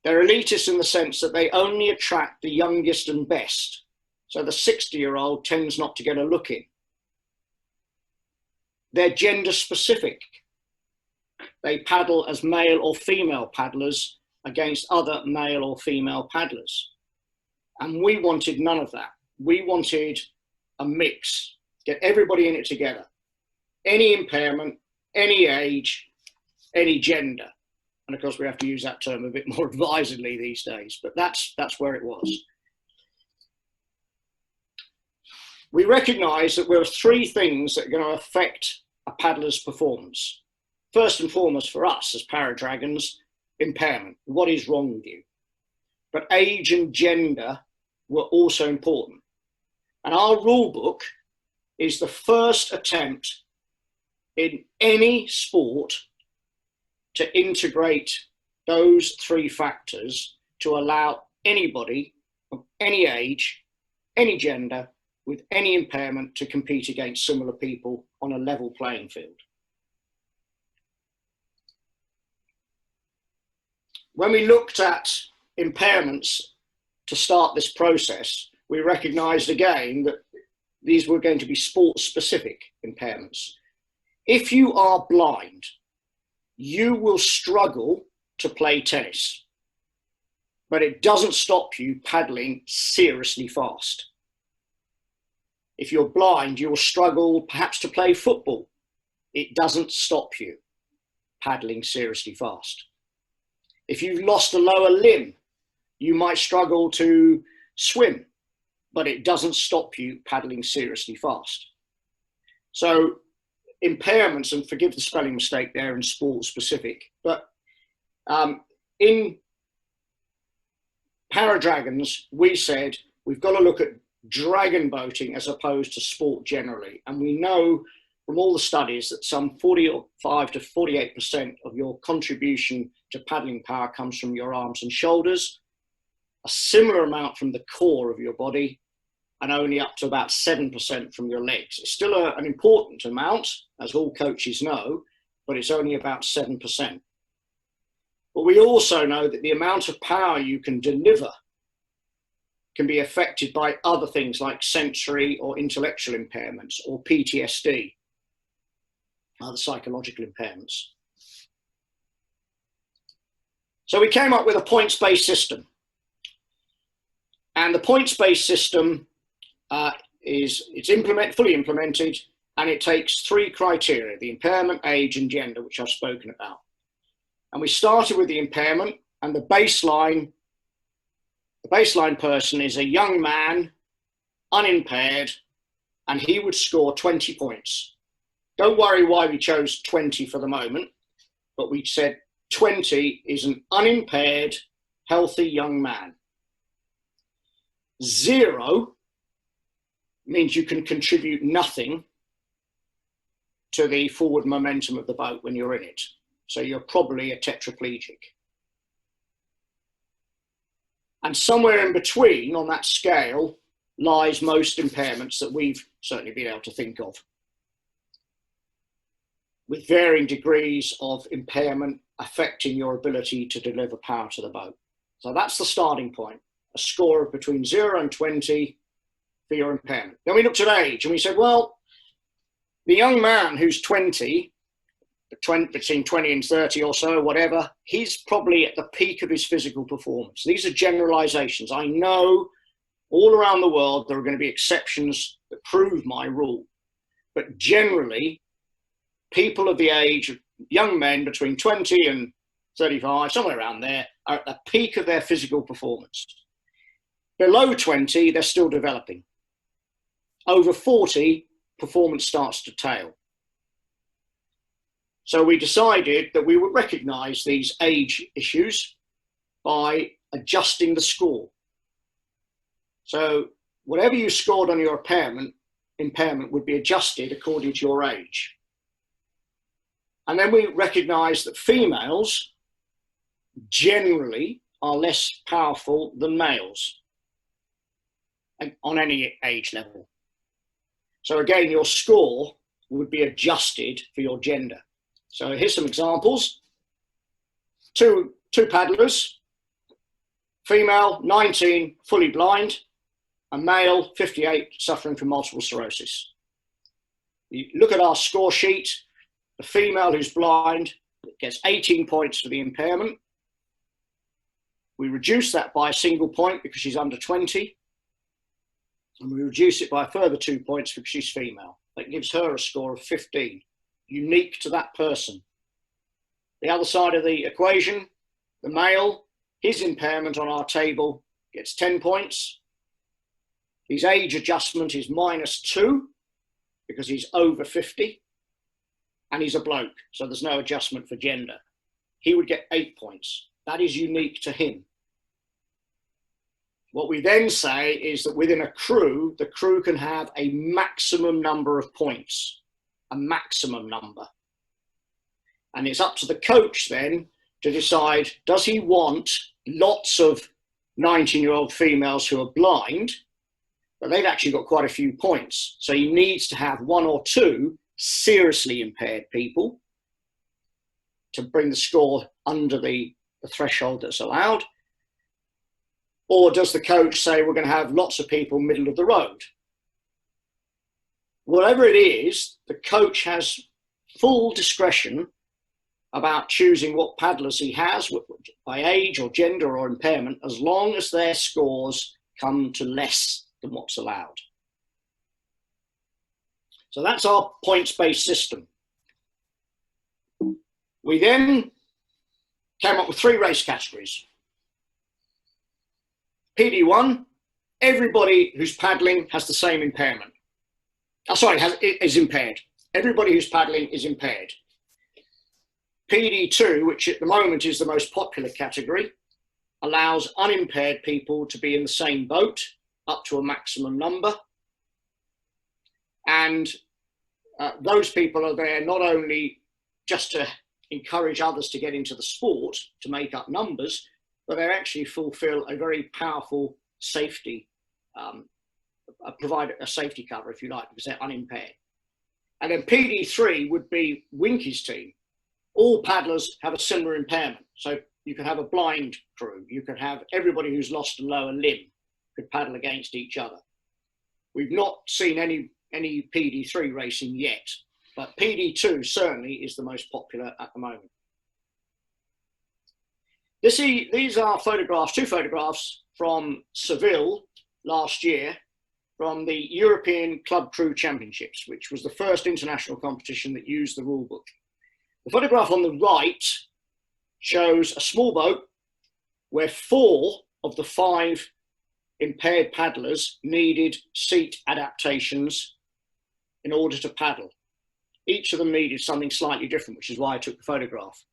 They're elitist in the sense that they only attract the youngest and best. So the 60-year-old tends not to get a look in. They're gender specific. They paddle as male or female paddlers against other male or female paddlers. And we wanted none of that. We wanted a mix, get everybody in it together. Any impairment, any age, any gender. And of course, we have to use that term a bit more advisedly these days, but that's where it was. We recognize that there are 3 things that are going to affect a paddler's performance. First and foremost for us as para-dragons, impairment. What is wrong with you? But age and gender were also important. And our rule book is the first attempt in any sport to integrate those three factors to allow anybody of any age, any gender, with any impairment to compete against similar people on a level playing field. When we looked at impairments to start this process, we recognised again that these were going to be sport-specific impairments. If you are blind, you will struggle to play tennis, but it doesn't stop you paddling seriously fast. If you're blind, you'll struggle perhaps to play football. It doesn't stop you paddling seriously fast. If you've lost a lower limb, you might struggle to swim, but it doesn't stop you paddling seriously fast. So impairments, and forgive the spelling mistake there in sport specific, but in Paradragons, we said we've got to look at dragon boating as opposed to sport generally. And we know from all the studies that some 45 to 48% of your contribution to paddling power comes from your arms and shoulders, a similar amount from the core of your body, and only up to about 7% from your legs. It's still an important amount, as all coaches know, but it's only about 7%. But we also know that the amount of power you can deliver can be affected by other things like sensory or intellectual impairments or PTSD, other psychological impairments. So we came up with a points-based system. And the points-based system it's fully implemented, and it takes three criteria: the impairment, age, and gender, which I've spoken about. And we started with the impairment, and the baseline person is a young man, unimpaired, and he would score 20 points. Don't worry why we chose 20 for the moment, but we said 20 is an unimpaired, healthy young man. 0 means you can contribute nothing to the forward momentum of the boat when you're in it. So you're probably a tetraplegic. And somewhere in between on that scale lies most impairments that we've certainly been able to think of, with varying degrees of impairment affecting your ability to deliver power to the boat. So that's the starting point, a score of between 0 and 20 for your impairment. Then we looked at age and we said, well, the young man who's 20, between 20 and 30 or so, whatever, he's probably at the peak of his physical performance. These are generalizations. I know all around the world there are going to be exceptions that prove my rule. But generally, people of the age of young men between 20 and 35, somewhere around there, are at the peak of their physical performance. Below 20, they're still developing. Over 40, performance starts to tail. So we decided that we would recognize these age issues by adjusting the score. So whatever you scored on your impairment would be adjusted according to your age. And then we recognized that females generally are less powerful than males on any age level. So again, your score would be adjusted for your gender. So here's some examples. Two paddlers, female, 19, fully blind, a male, 58, suffering from multiple sclerosis. You look at our score sheet, the female who's blind gets 18 points for the impairment. We reduce that by a single point because she's under 20. And we reduce it by a further 2 points because she's female. That gives her a score of 15, unique to that person. The other side of the equation, the male, his impairment on our table gets 10 points. His age adjustment is -2 because he's over 50. And he's a bloke, so there's no adjustment for gender. He would get 8 points. That is unique to him. What we then say is that within a crew, the crew can have a maximum number of points, a maximum number. And it's up to the coach then to decide, does he want lots of 19-year-old females who are blind, but they've actually got quite a few points. So he needs to have 1 or 2 seriously impaired people to bring the score under the threshold that's allowed. Or does the coach say we're going to have lots of people middle of the road? Whatever it is, the coach has full discretion about choosing what paddlers he has by age or gender or impairment, as long as their scores come to less than what's allowed. So that's our points-based system. We then came up with 3 race categories. PD1, everybody who's paddling has the same impairment. Is impaired. Everybody who's paddling is impaired. PD2, which at the moment is the most popular category, allows unimpaired people to be in the same boat up to a maximum number. And those people are there not only just to encourage others to get into the sport, to make up numbers, but they actually fulfill a very powerful safety, provide a safety cover, if you like, because they're unimpaired. And then PD3 would be Winkie's team. All paddlers have a similar impairment. So you could have a blind crew. You could have everybody who's lost a lower limb could paddle against each other. We've not seen any PD3 racing yet, but PD2 certainly is the most popular at the moment. These are photographs, 2 photographs from Seville last year, from the European Club Crew Championships, which was the first international competition that used the rule book. The photograph on the right shows a small boat where 4 of the 5 impaired paddlers needed seat adaptations in order to paddle. Each of them needed something slightly different, which is why I took the photograph.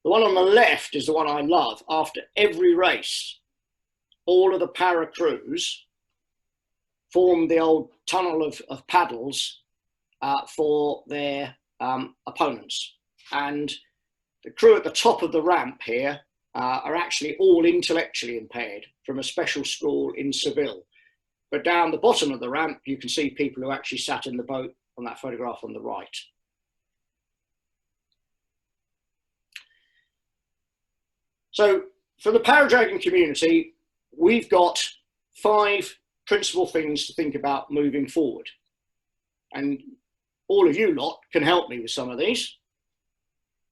The one on the left is the one I love. After every race, all of the para crews formed the old tunnel of paddles for their opponents. And the crew at the top of the ramp here are actually all intellectually impaired from a special school in Seville. But down the bottom of the ramp, you can see people who actually sat in the boat on that photograph on the right. So for the Paradragon community, we've got 5 principal things to think about moving forward. And all of you lot can help me with some of these,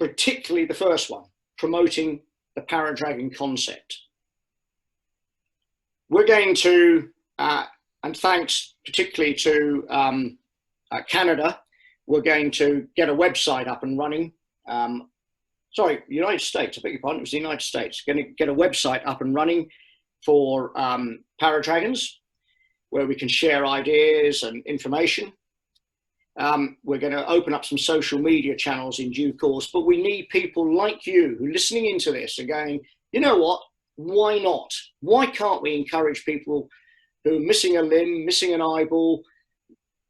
particularly the first one, promoting the Paradragon concept. We're going to, and thanks particularly to Canada, we're going to get a website up and running. Sorry, United States, I beg your pardon, it was the United States. Going to get a website up and running for Paradragons, where we can share ideas and information. We're going to open up some social media channels in due course, but we need people like you who are listening into this and going, you know what, why not? Why can't we encourage people who are missing a limb, missing an eyeball,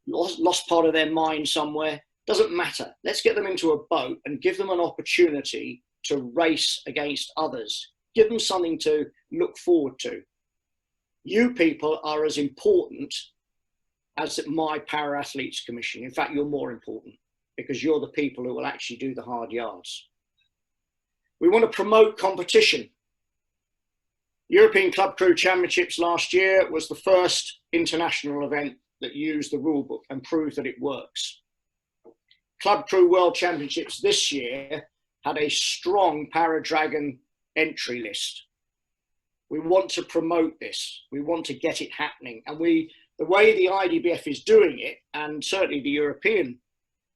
lost part of their mind somewhere? Doesn't matter. Let's get them into a boat and give them an opportunity to race against others. Give them something to look forward to. You people are as important as my Para Athletes Commission. In fact, you're more important because you're the people who will actually do the hard yards. We want to promote competition. European Club Crew Championships last year was the first international event that used the rule book and proved that it works. Club Crew World Championships this year had a strong Paradragon entry list. We want to promote this. We want to get it happening. And the way the IDBF is doing it, and certainly the European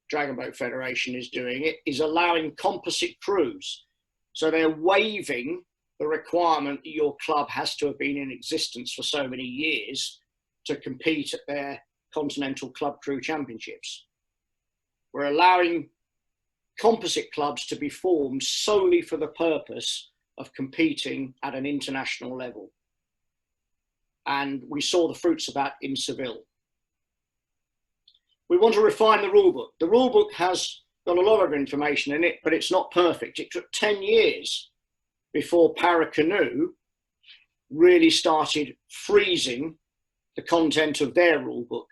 Dragon Boat Federation is doing it, is allowing composite crews. So they're waiving the requirement that your club has to have been in existence for so many years to compete at their Continental Club Crew Championships. We're allowing composite clubs to be formed solely for the purpose of competing at an international level. And we saw the fruits of that in Seville. We want to refine the rule book. The rule book has got a lot of information in it, but it's not perfect. It took 10 years before Para Canoe really started freezing the content of their rule book.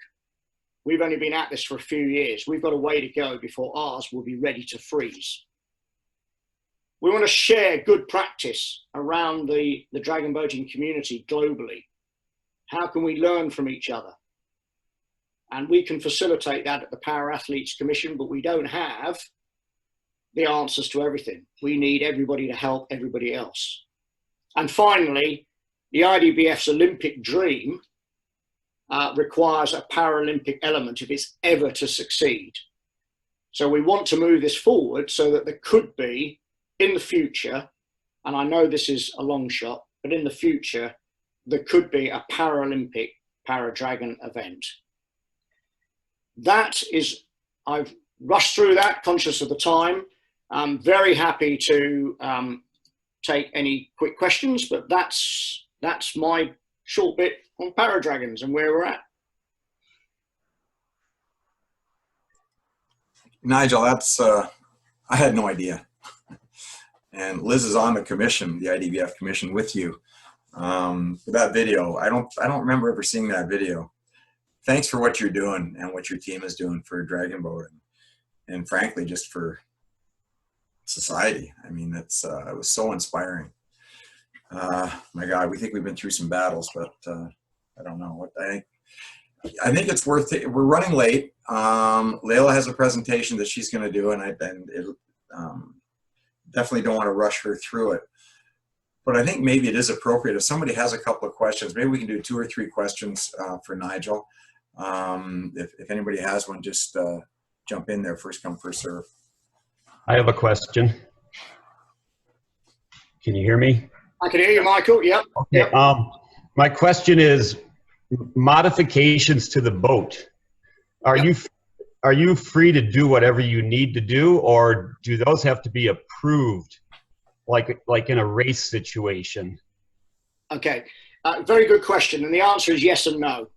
We've only been at this for a few years. We've got a way to go before ours will be ready to freeze. We want to share good practice around the dragon boating community globally. How can we learn from each other? And we can facilitate that at the Para Athletes Commission, but we don't have the answers to everything. We need everybody to help everybody else. And finally, the IDBF's Olympic dream requires a Paralympic element if it's ever to succeed. So we want to move this forward so that there could be, in the future, and I know this is a long shot, but in the future, there could be a Paralympic Para-Dragon event. That is, I've rushed through that, conscious of the time. I'm very happy to take any quick questions, but that's my short bit on Para-Dragons and where we're at. Nigel, that's, I had no idea. And Liz is on the commission, the IDBF commission with you. For that video, I don't remember ever seeing that video. Thanks for what you're doing and what your team is doing for Dragon Boat and frankly, just for society. I mean, it's, it was so inspiring. My God, we think we've been through some battles, but I don't know what I think it's worth it. We're running late. Leila has a presentation that she's going to do, and definitely don't want to rush her through it. But I think maybe it is appropriate if somebody has a couple of questions. Maybe we can do 2 or 3 questions for Nigel. If anybody has one, just jump in there. First come, first serve. I have a question. Can you hear me? I can hear you, Michael. Yep. Okay. Yep. My question is modifications to the boat. Are you free to do whatever you need to do, or do those have to be approved, like in a race situation? Okay. Very good question, and the answer is yes and no.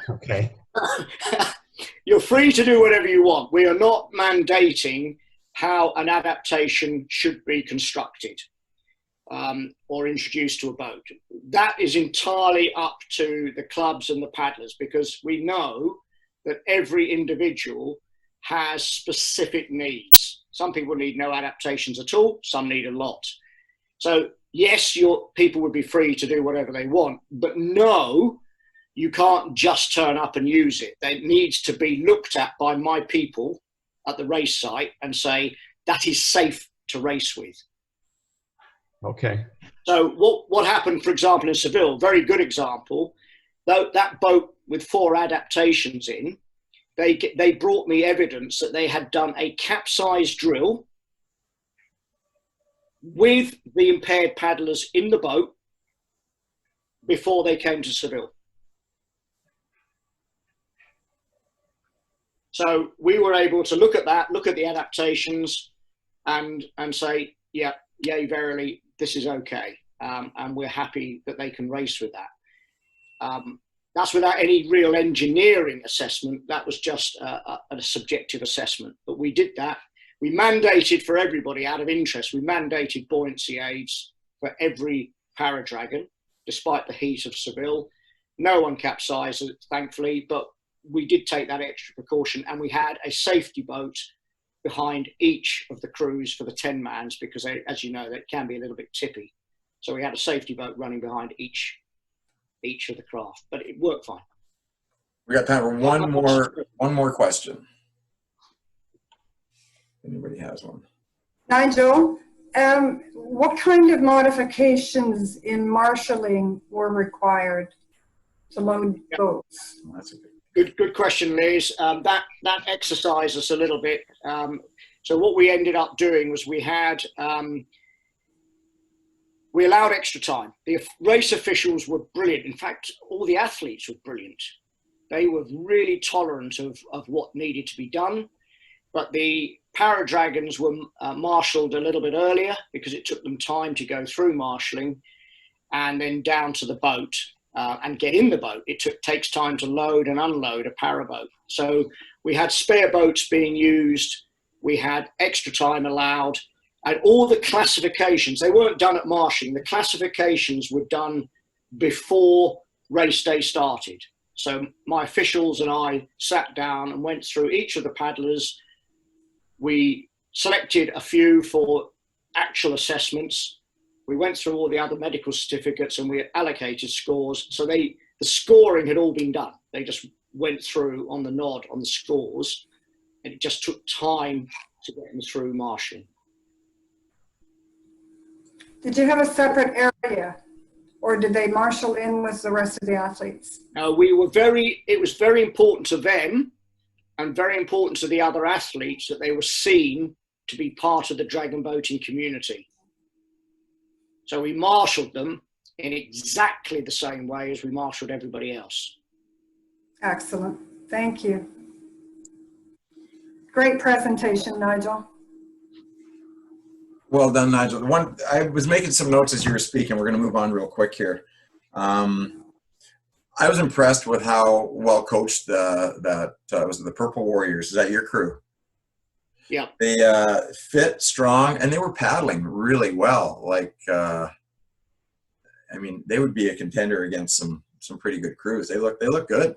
Okay. You're free to do whatever you want. We are not mandating how an adaptation should be constructed or introduced to a boat. That is entirely up to the clubs and the paddlers, because we know that every individual has specific needs. Some people need no adaptations at all, some need a lot. So yes, your people would be free to do whatever they want, but no, you can't just turn up and use it. It needs to be looked at by my people at the race site and say, that is safe to race with. Okay. So what happened, for example, in Seville, very good example, though that boat with 4 adaptations in, they brought me evidence that they had done a capsize drill with the impaired paddlers in the boat before they came to Seville. So we were able to look at that, look at the adaptations and say, yeah, yay, verily, this is okay. And we're happy that they can race with that. That's without any real engineering assessment. That was just a subjective assessment. But we did that. We mandated for everybody out of interest, we mandated buoyancy aids for every Para-Dragon, despite the heat of Seville. No one capsized, thankfully, but we did take that extra precaution, and we had a safety boat behind each of the crews for the 10 mans, because they, as you know, that can be a little bit tippy. So we had a safety boat running behind each of the craft, but it worked fine. We got time for one more question. Anybody has one? Nigel, what kind of modifications in marshalling were required to load boats? Well, that's a good question, Liz. That exercised us a little bit. So what we ended up doing was we allowed extra time. The race officials were brilliant. In fact, all the athletes were brilliant. They were really tolerant of what needed to be done. But the Para-Dragons were marshalled a little bit earlier because it took them time to go through marshalling and then down to the boat. and get in the boat. It takes time to load and unload a paraboat. So we had spare boats being used. We had extra time allowed. And all the classifications, they weren't done at marshalling. The classifications were done before race day started. So my officials and I sat down and went through each of the paddlers. We selected a few for actual assessments. We went through all the other medical certificates and we allocated scores. So the scoring had all been done. They just went through on the nod on the scores, and it just took time to get them through marshalling. Did you have a separate area, or did they marshal in with the rest of the athletes? It was very important to them and very important to the other athletes that they were seen to be part of the dragon boating community. So we marshalled them in exactly the same way as we marshalled everybody else. Excellent. Thank you. Great presentation, Nigel. Well done, Nigel. I was making some notes as you were speaking. We're going to move on real quick here. I was impressed with how well coached was the Purple Warriors. Is that your crew? Yeah. They fit, strong, and they were paddling really well. Like, I mean, they would be a contender against some pretty good crews. They look good.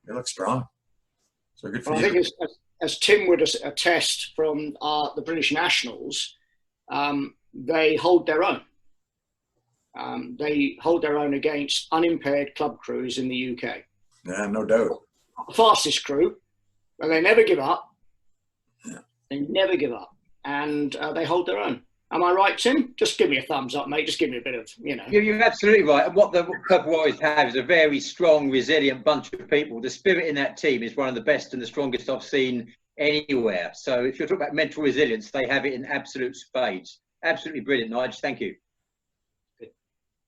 They look strong. So good for you. I think as Tim would attest from the British Nationals, they hold their own. They hold their own against unimpaired club crews in the UK. Yeah, no doubt. The fastest crew, but they never give up. Yeah. They never give up, and they hold their own. Am I right, Tim? Just give me a thumbs up, mate. Just give me a bit of, you know. You're absolutely right. And what the Purple Warriors have is a very strong, resilient bunch of people. The spirit in that team is one of the best and the strongest I've seen anywhere. So if you're talking about mental resilience, they have it in absolute spades. Absolutely brilliant, Nigel. Thank you.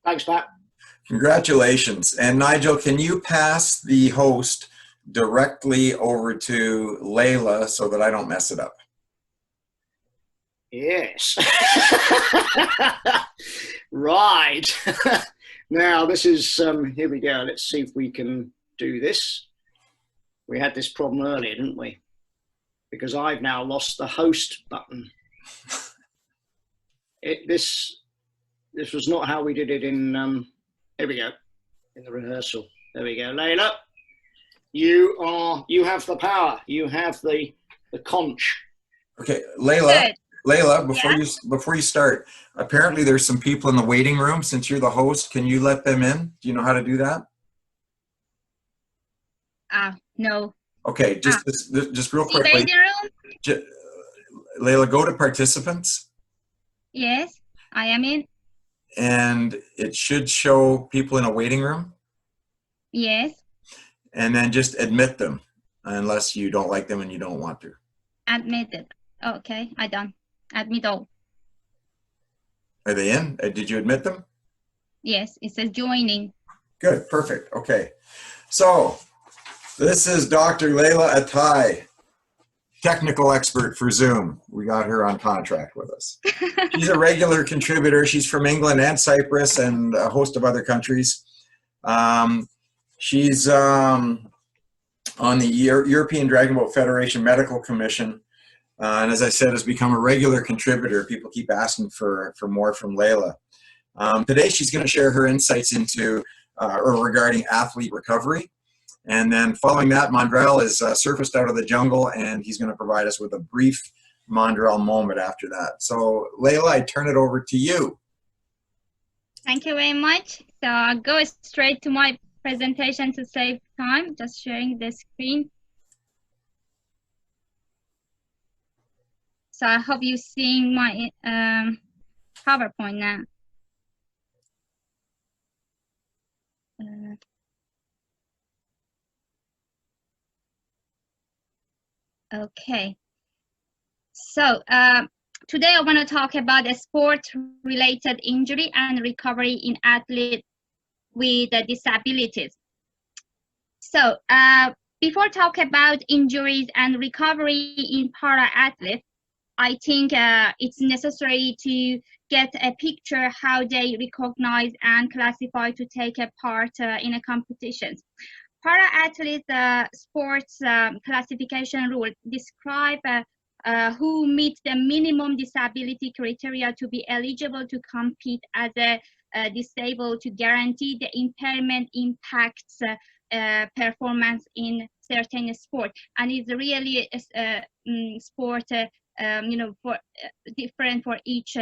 Thanks, Pat. Congratulations. And Nigel, can you pass the host directly over to Leila so that I don't mess it up? Yes. Right. Now, this is, here we go. Let's see if we can do this. We had this problem earlier, didn't we? Because I've now lost the host button. This was not how we did it in, here we go, in the rehearsal. There we go. Leila, you have the power. You have the conch. Okay, Leila. Good. Leila, before you start, apparently there's some people in the waiting room. Since you're the host, can you let them in? Do you know how to do that? No. Okay, just real quickly. Waiting room? Leila, go to participants. Yes, I am in. And it should show people in a waiting room. Yes. And then just admit them, unless you don't like them and you don't want to. Admitted. Okay, I done. Admit all. Are they in? Did you admit them? Yes, it says joining. Good, perfect. Okay. So this is Dr. Leila Artaie, technical expert for Zoom. We got her on contract with us. She's a regular contributor. She's from England and Cyprus and a host of other countries. She's on the European Dragon Boat Federation Medical Commission. And as I said, has become a regular contributor. People keep asking for more from Leila. Today, she's going to share her insights into or regarding athlete recovery. And then following that, Mondrall is surfaced out of the jungle, and he's going to provide us with a brief Mondrall moment after that. So, Leila, I turn it over to you. Thank you very much. So I'll go straight to my presentation to save time. Just sharing the screen. So I hope you're seeing my PowerPoint now. Okay. So today I want to talk about a sport-related injury and recovery in athletes with disabilities. So before talking about injuries and recovery in para athletes, I think it's necessary to get a picture how they recognize and classify to take a part in a competitions. Para-athlete sports classification rule describe who meet the minimum disability criteria to be eligible to compete as a disabled, to guarantee the impairment impacts performance in certain sport, and it's really a sport you know, for different for each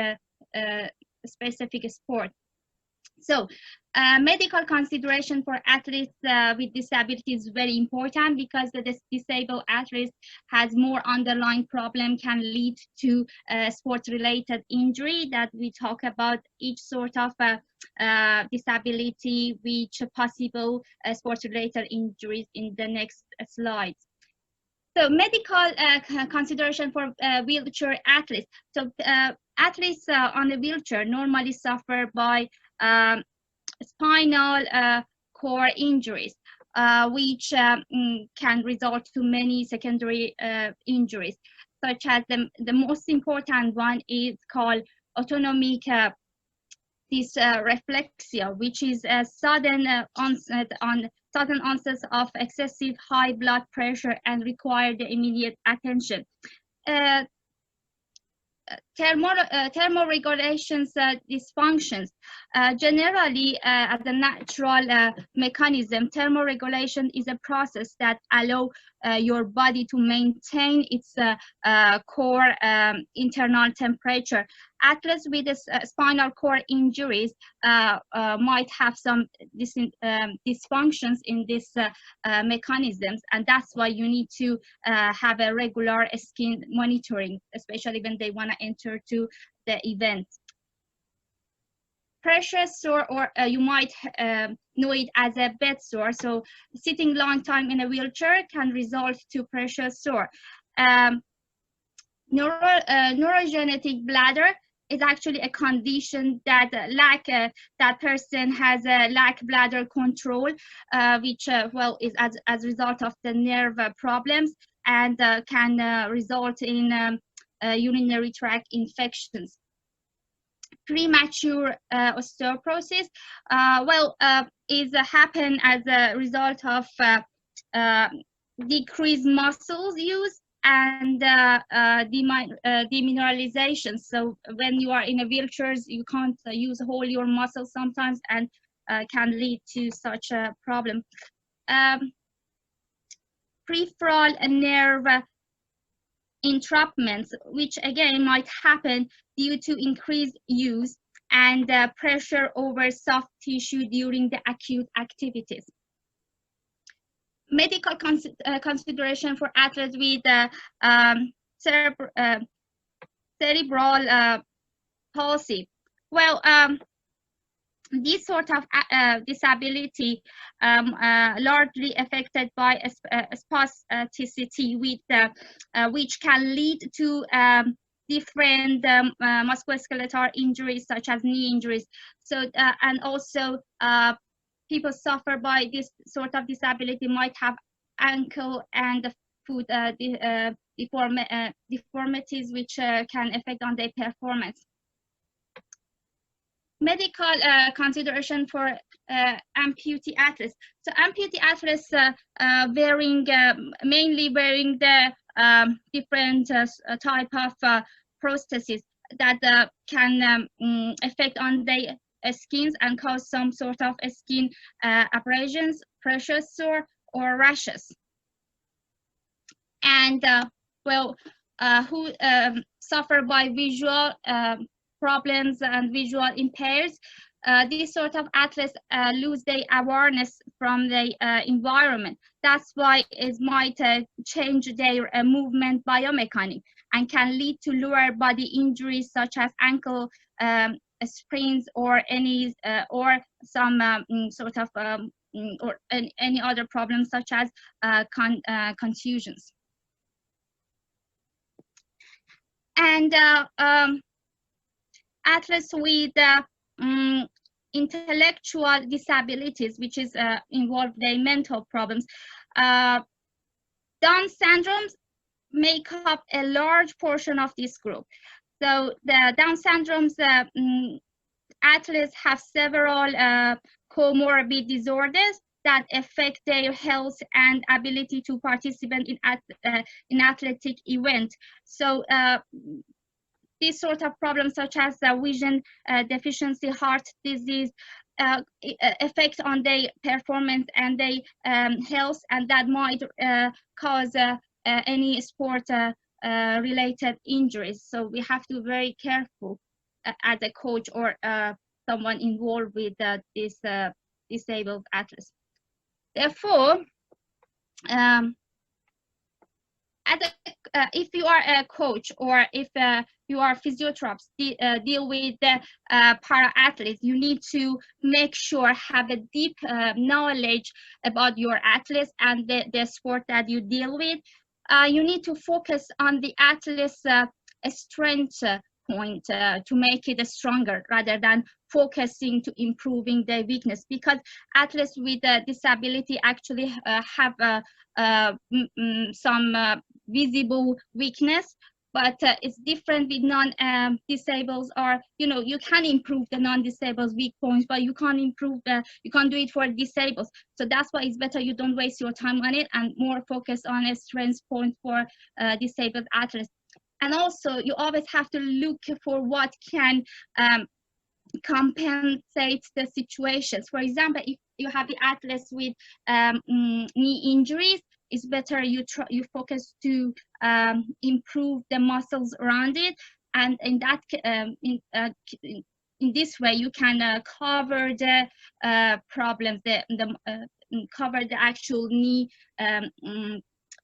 specific sport. So medical consideration for athletes with disability is very important, because the disabled athlete has more underlying problem, can lead to sport-related injury that we talk about each sort of disability, which possible sport-related injuries in the next slides. So medical consideration for wheelchair athletes. So athletes on a wheelchair normally suffer by spinal cord injuries, which can result to many secondary injuries, such as the most important one is called autonomic dysreflexia, which is a sudden onset of excessive high blood pressure and require the immediate attention. Thermoregulations dysfunctions. Generally, as a natural mechanism, thermoregulation is a process that allows your body to maintain its core internal temperature. Athletes with spinal cord injuries might have some dysfunctions in these mechanisms, and that's why you need to have a regular skin monitoring, especially when they want to enter to the event. Pressure sore, or you might know it as a bed sore. So sitting long time in a wheelchair can result to pressure sore. Neurogenetic bladder is actually a condition that that person has a lack bladder control, which well is as a result of the nerve problems, and can result in urinary tract infections. Premature osteoporosis, is happen as a result of decreased muscles use and demineralization. So when you are in a wheelchair, you can't use all your muscles sometimes, and can lead to such a problem. Peripheral nerve entrapments, which again might happen due to increased use and pressure over soft tissue during the acute activities. Medical consideration for athletes with cerebral palsy. Well, this sort of disability largely affected by spasticity, with which can lead to different musculoskeletal injuries, such as knee injuries. So and also people suffer by this sort of disability might have ankle and foot deformities, which can affect on their performance. Medical consideration for amputee athletes. So amputee athletes mainly wearing the different type of prostheses that can affect on their skins and cause some sort of skin abrasions, pressure sore, or rashes. And who suffer by visual problems and visual impairs, these sort of athletes lose their awareness from the environment. That's why it might change their movement biomechanics and can lead to lower body injuries, such as ankle sprains, or any or some sort of or any other problems, such as contusions. And athletes with intellectual disabilities, which is involve their mental problems. Down syndromes make up a large portion of this group. So the Down syndrome's athletes have several comorbid disorders that affect their health and ability to participate in athletic events. So these sort of problems, such as vision deficiency, heart disease, effect on their performance and their health, and that might cause any sport related injuries. So we have to be very careful as a coach or someone involved with these disabled athletes. Therefore, if you are a coach or if you are physiotherapists deal with para athletes, you need to make sure have a deep knowledge about your athletes and the sport that you deal with. You need to focus on the athlete's strength point to make it stronger rather than focusing to improving their weakness, because athletes with a disability actually have some visible weakness, but it's different with non-disabled, or you can improve the non-disabled weak points, but you can't improve you can't do it for disabled. So that's why it's better you don't waste your time on it and more focus on a strength point for disabled athletes. And also you always have to look for what can compensate the situations. For example, if you have the athletes with knee injuries, it's better you focus to improve the muscles around it, and in that in this way you can cover the problems, cover the actual knee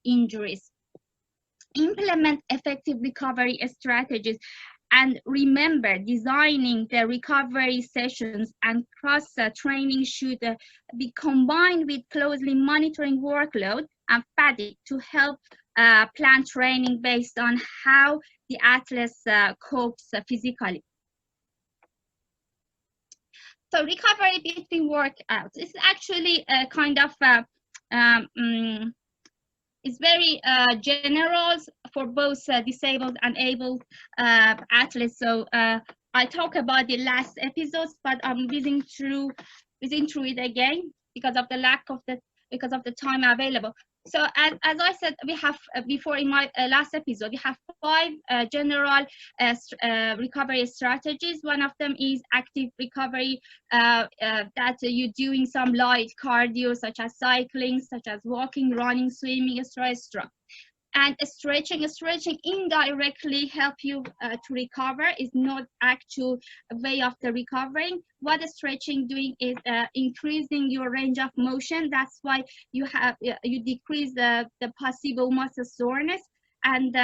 injuries. Implement effective recovery strategies, and remember, designing the recovery sessions and cross training should be combined with closely monitoring workload and fatigue to help plan training based on how the athletes copes physically. So recovery between workouts is actually a kind of it's very general for both disabled and able athletes. So I talked about the last episodes, but I'm whizzing through it again because of the time available. So as I said, we have before in my last episode, we have 5 general recovery strategies. One of them is active recovery, that you're doing some light cardio, such as cycling, such as walking, running, swimming, etc. And stretching indirectly help you to recover. Is not actual way of the recovering. What the stretching doing is increasing your range of motion. That's why you decrease the possible muscle soreness, and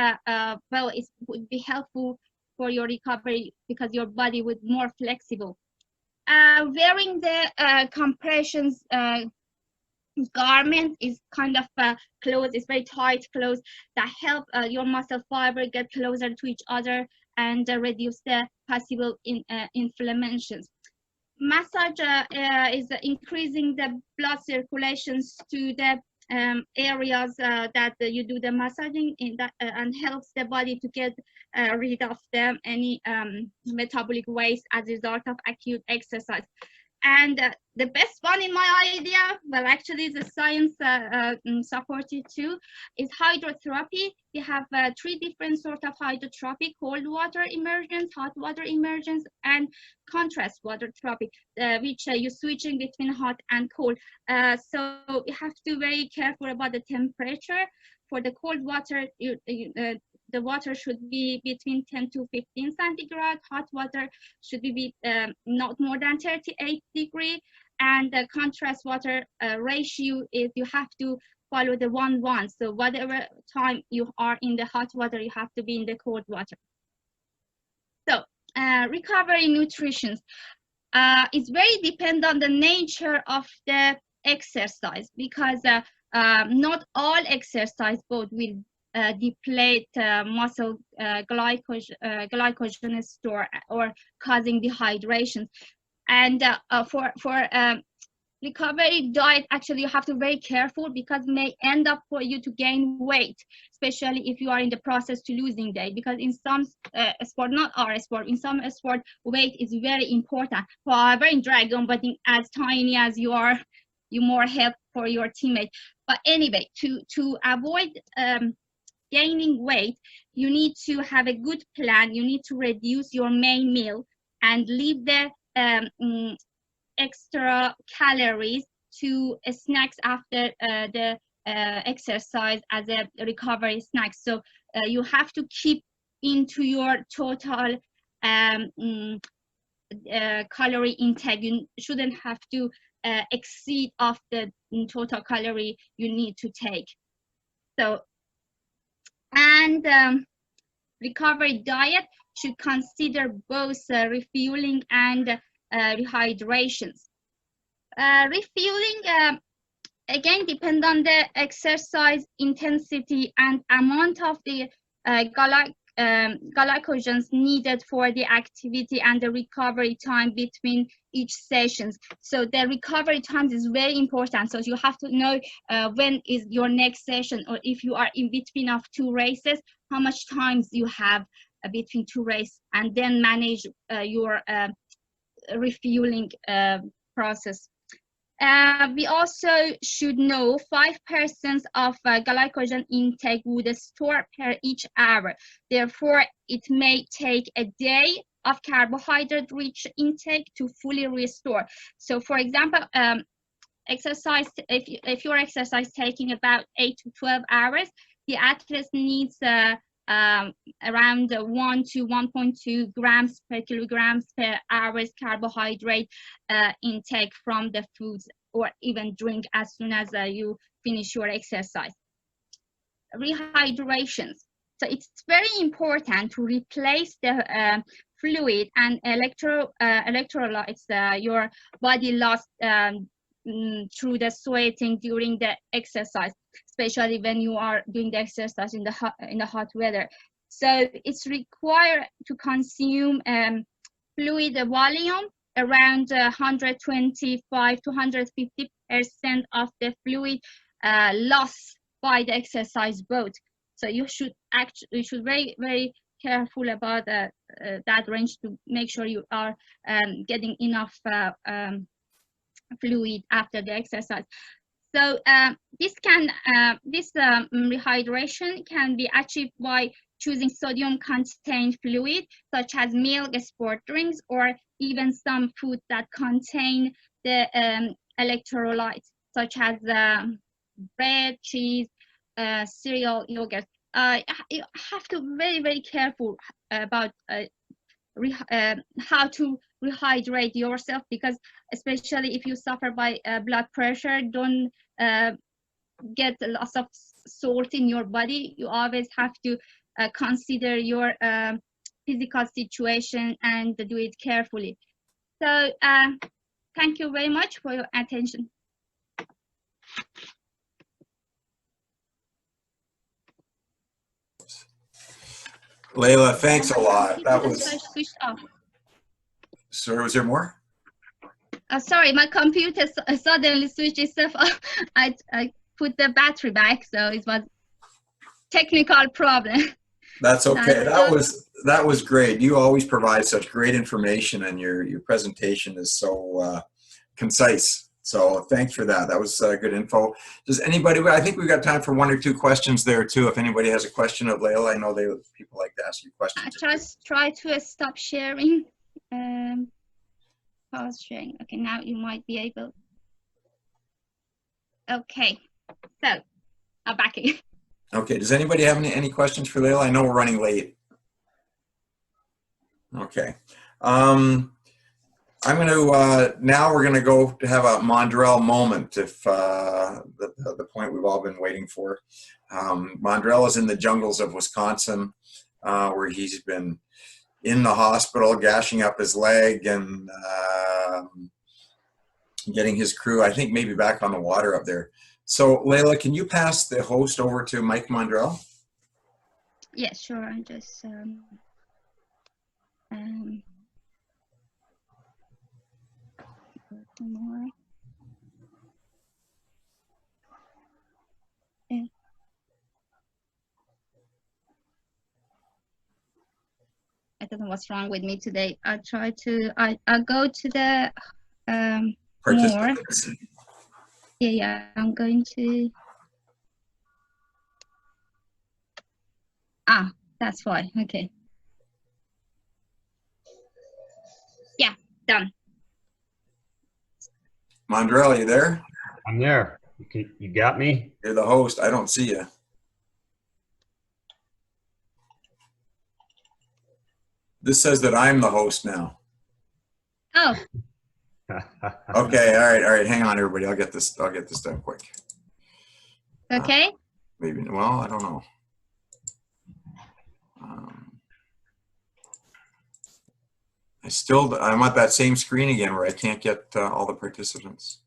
well, it would be helpful for your recovery because your body would more flexible. Wearing the compressions garment is kind of clothes, it's very tight clothes that help your muscle fiber get closer to each other and reduce the possible inflammations. Massage is increasing the blood circulations to the areas that you do the massaging in that, and helps the body to get rid of any metabolic waste as a result of acute exercise. And the best one in my idea, well, actually the science supported too, is hydrotherapy. We have 3 different sorts of hydrotherapy: cold water immersions, hot water immersions, and contrast water therapy, which you're switching between hot and cold. So you have to be very careful about the temperature. For the cold water, the water should be between 10 to 15 centigrade. Hot water should be not more than 38 degrees. And the contrast water ratio is you have to follow the 1:1. So whatever time you are in the hot water, you have to be in the cold water. So recovery nutrition is very dependent on the nature of the exercise, because not all exercise both will deplete muscle glycogen store or causing dehydration. And for recovery diet, actually you have to be very careful because it may end up for you to gain weight, especially if you are in the process to losing weight, because in some sport, not our sport, in some sport weight is very important. However, in dragon boating, as tiny as you are, you more help for your teammate. But anyway, to avoid gaining weight, you need to have a good plan. You need to reduce your main meal and leave the extra calories to snacks after the exercise as a recovery snack. So you have to keep into your total calorie intake. You shouldn't have to exceed of the total calorie you need to take. So, and recovery diet should consider both refueling and rehydrations. Refueling again depend on the exercise intensity and amount of the glycogens needed for the activity and the recovery time between each sessions. So the recovery time is very important. So you have to know when is your next session, or if you are in between of two races, how much times you have between two races, and then manage your refueling process. We also should know 5% of glycogen intake would store per each hour. Therefore, it may take a day of carbohydrate-rich intake to fully restore. So, for example, exercise, if your exercise taking about 8 to 12 hours, the athlete needs around 1 to 1.2 grams per kilograms per hour's carbohydrate intake from the foods, or even drink as soon as you finish your exercise. Rehydrations. So it's very important to replace the fluid and electrolytes your body lost through the sweating during the exercise, especially when you are doing the exercise in the hot weather. So it's required to consume fluid volume around 125 to 150% of the fluid lost by the exercise boat. So you should very careful about that range to make sure you are getting enough fluid after the exercise. So this rehydration can be achieved by choosing sodium-contained fluid, such as milk, sport drinks, or even some food that contain the electrolytes, such as bread, cheese, cereal, yogurt. You have to be very careful about how to rehydrate yourself, because especially if you suffer by blood pressure, don't get lots of salt in your body. You always have to consider your physical situation and do it carefully. So thank you very much for your attention. Leila, thanks a lot. That was. Switched off. Sorry, was there more? Sorry, my computer suddenly switched itself off. I put the battery back, so it was technical problem. That's okay. That was great. You always provide such great information, and your presentation is so concise. So thanks for that. That was good info. Does anybody? I think we've got time for 1 or 2 questions there too. If anybody has a question of Leila, I know people like to ask you questions. Just try to stop sharing. Pause sharing. Okay, now you might be able. Okay, so I'm back again. Okay, does anybody have any questions for Leila? I know we're running late. Okay. I'm going to, now we're going to go to have a Mondrall moment, if the point we've all been waiting for. Mondrall is in the jungles of Wisconsin, where he's been in the hospital, gashing up his leg and getting his crew, I think, maybe back on the water up there. So, Leila, can you pass the host over to Mike Mondrall? Yeah, sure. I'm just more. don't know what's wrong with me today. I try to, I go to the more. Participants. Yeah, I'm going to. Ah, that's why. Okay. Yeah, done. Mondrall, you there? I'm there. You got me? You're the host. I don't see you. This says that I'm the host now. Oh. Okay, all right. Hang on, everybody. I'll get this done quick. Okay. Maybe. Well, I don't know. I'm at that same screen again where I can't get all the participants.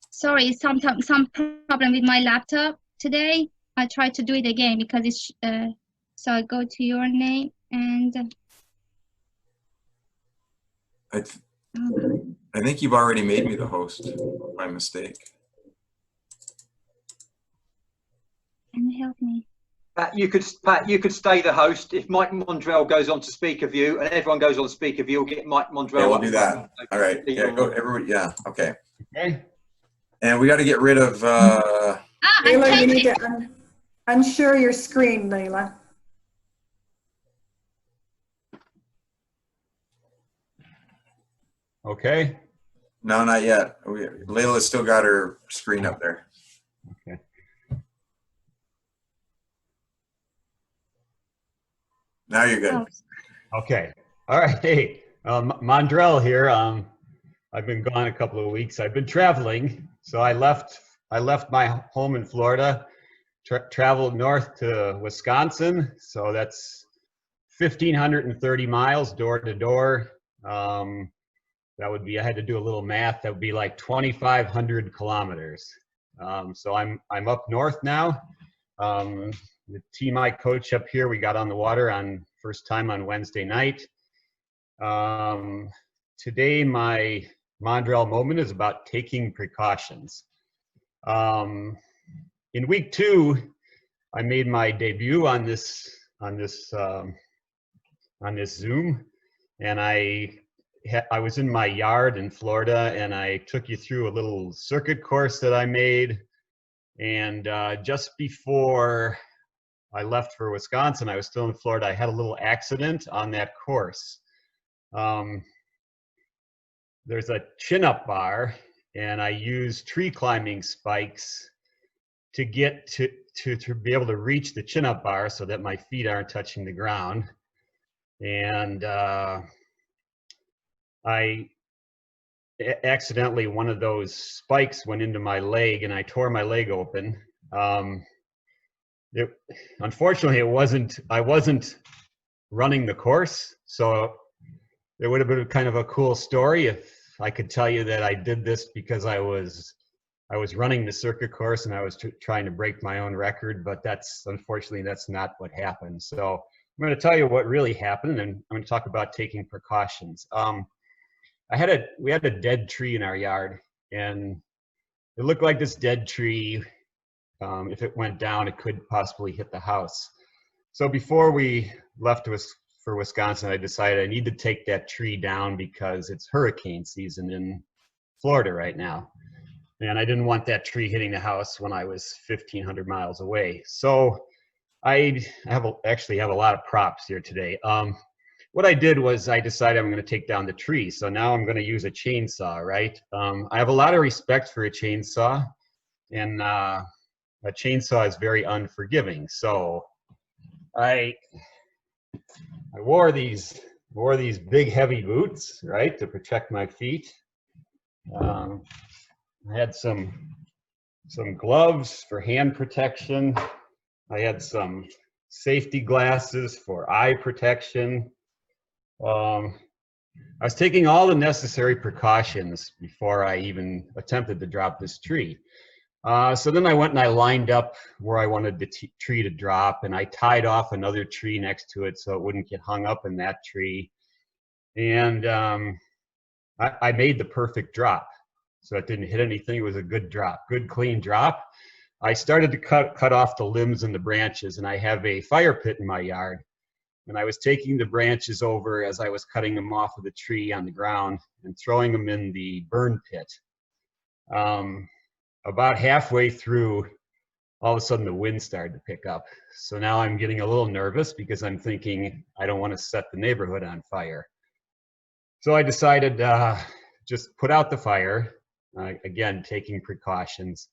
Sorry, some problem with my laptop today. I try to do it again because it's so I go to your name and I think you've already made me the host by mistake. Can you help me? Pat, you could stay the host. If Mike Mondrall goes on to speaker view and everyone goes on speaker view, you'll get Mike Mondrall. Yeah, we'll do that. All right. Yeah, go everybody. Yeah. Okay. Okay. And we got to get rid of. Leila, you need to unshare your screen, Leila. Okay. No, not yet. Leila's still got her screen up there. Okay. Now you're good. Okay. All right. Hey, Mondrall here. I've been gone a couple of weeks. I've been traveling. So I left my home in Florida, traveled north to Wisconsin. So that's 1,530 miles door to door. That would be, I had to do a little math. That would be like 2,500 kilometers. So I'm up north now. The team I coach up here, we got on the water on first time on Wednesday night. Today, my Mondrall moment is about taking precautions. In week 2, I made my debut on this Zoom, and I was in my yard in Florida, and I took you through a little circuit course that I made. And just before I left for Wisconsin, I was still in Florida. I had a little accident on that course. There's a chin-up bar, and I use tree climbing spikes to get to be able to reach the chin-up bar so that my feet aren't touching the ground. And I accidentally, one of those spikes went into my leg, and I tore my leg open. Unfortunately, I wasn't running the course, so it would have been kind of a cool story if I could tell you that I did this because I was running the circuit course and I was trying to break my own record, but unfortunately that's not what happened. So I'm going to tell you what really happened, and I'm going to talk about taking precautions. We had a dead tree in our yard, and it looked like this dead tree, if it went down, it could possibly hit the house. So before we left for Wisconsin, I decided I need to take that tree down because it's hurricane season in Florida right now. And I didn't want that tree hitting the house when I was 1,500 miles away. So I actually have a lot of props here today. What I did was I decided I'm going to take down the tree. So now I'm going to use a chainsaw, right? I have a lot of respect for a chainsaw, and a chainsaw is very unforgiving. So I wore these big heavy boots, right, to protect my feet. I had some gloves for hand protection. I had some safety glasses for eye protection. I was taking all the necessary precautions before I even attempted to drop this tree. So then I went and I lined up where I wanted the tree to drop, and I tied off another tree next to it so it wouldn't get hung up in that tree. And I made the perfect drop. So it didn't hit anything. It was a good drop, good clean drop. I started to cut off the limbs and the branches, and I have a fire pit in my yard. And I was taking the branches over as I was cutting them off of the tree on the ground and throwing them in the burn pit. About halfway through, all of a sudden the wind started to pick up. So now I'm getting a little nervous because I'm thinking I don't want to set the neighborhood on fire. So I decided just put out the fire, again, taking precautions,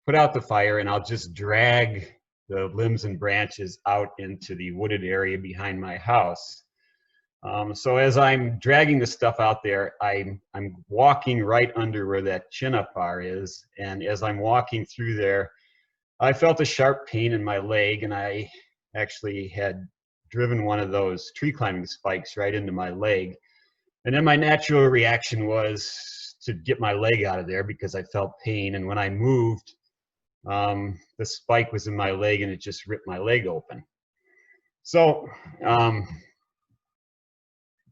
put out the fire, and I'll just drag the limbs and branches out into the wooded area behind my house. So as I'm dragging the stuff out there, I'm walking right under where that chin-up bar is. And as I'm walking through there, I felt a sharp pain in my leg, and I actually had driven one of those tree climbing spikes right into my leg. And then my natural reaction was to get my leg out of there because I felt pain. And when I moved, the spike was in my leg and it just ripped my leg open. So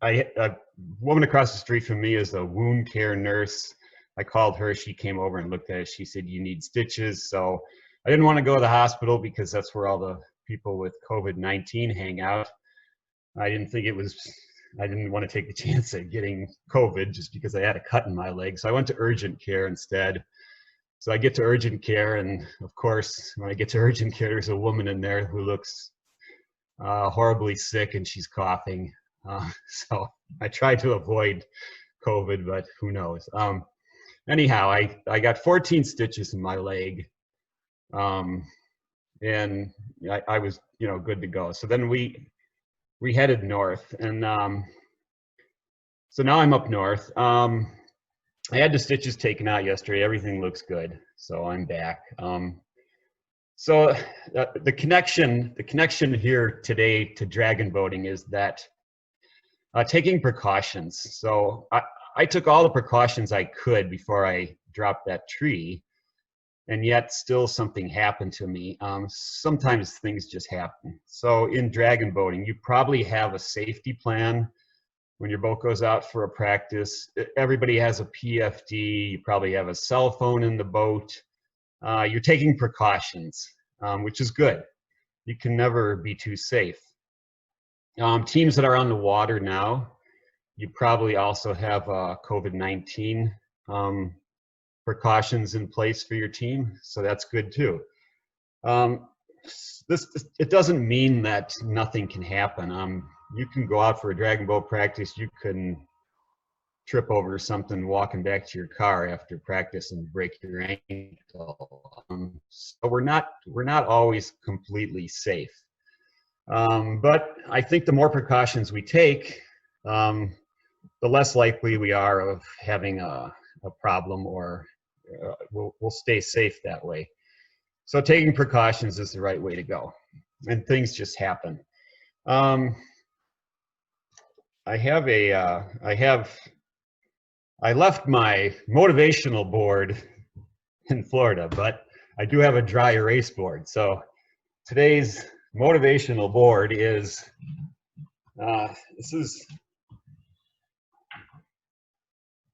a woman across the street from me is a wound care nurse. I called her, she came over and looked at it. She said, you need stitches. So I didn't want to go to the hospital because that's where all the people with COVID-19 hang out. I didn't want to take the chance of getting COVID just because I had a cut in my leg. So I went to urgent care instead. So I get to urgent care, and of course, when I get to urgent care, there's a woman in there who looks horribly sick and she's coughing. So I tried to avoid COVID, but who knows. Anyhow, I got 14 stitches in my leg, and I was, good to go. So then we headed north, and so now I'm up north. I had the stitches taken out yesterday. Everything looks good, so I'm back. So the connection here today to dragon boating is that taking precautions. So I took all the precautions I could before I dropped that tree, and yet still something happened to me. Sometimes things just happen. So in dragon boating, you probably have a safety plan. When your boat goes out for a practice, everybody has a PFD. You probably have a cell phone in the boat. You're taking precautions, which is good. You can never be too safe. Teams that are on the water now, you probably also have COVID-19 precautions in place for your team, so that's good too. It doesn't mean that nothing can happen. You can go out for a dragon boat practice, you can trip over something walking back to your car after practice and break your ankle. So we're not always completely safe. But I think the more precautions we take, the less likely we are of having a problem, or we'll stay safe that way. So taking precautions is the right way to go, and things just happen. I left my motivational board in Florida, but I do have a dry erase board. So today's motivational board is,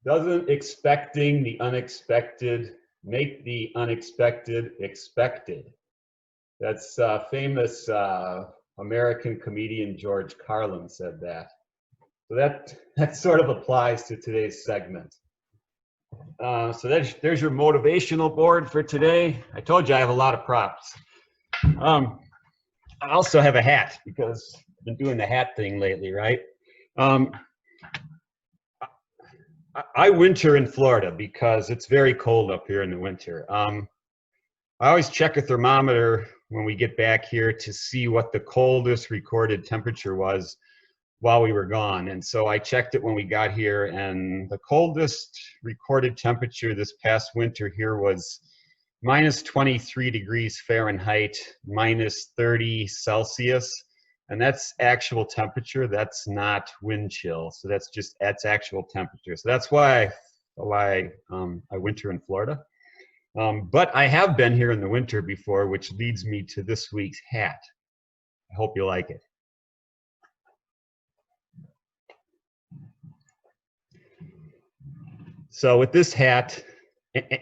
doesn't expecting the unexpected make the unexpected expected. That's famous American comedian George Carlin said that. So that sort of applies to today's segment. So there's your motivational board for today. I told you I have a lot of props. I also have a hat because I've been doing the hat thing lately, right? I winter in Florida because it's very cold up here in the winter. I always check a thermometer when we get back here to see what the coldest recorded temperature was while we were gone. And so I checked it when we got here, and the coldest recorded temperature this past winter here was minus 23 degrees Fahrenheit, minus 30 Celsius. And that's actual temperature. That's not wind chill. So that's actual temperature. So that's why I winter in Florida. But I have been here in the winter before, which leads me to this week's hat. I hope you like it. So with this hat,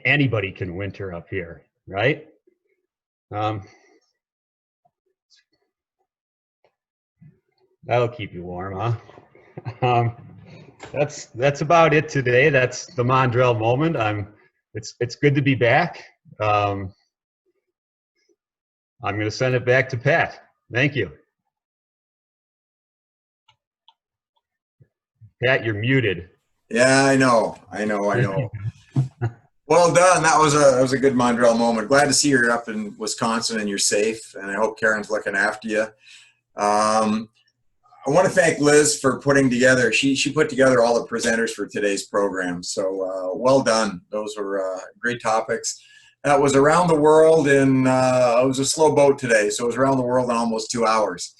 anybody can winter up here, right? That'll keep you warm, huh? That's about it today. That's the Mondrall moment. It's good to be back. I'm going to send it back to Pat. Thank you. Pat, you're muted. Yeah, I know. Well done. That was a good Mondrall moment. Glad to see you're up in Wisconsin and you're safe, and I hope Karen's looking after you. I want to thank Liz for putting together. She put together all the presenters for today's program. So well done. Those were great topics. That was around the world in. It was a slow boat today, so it was around the world in almost 2 hours.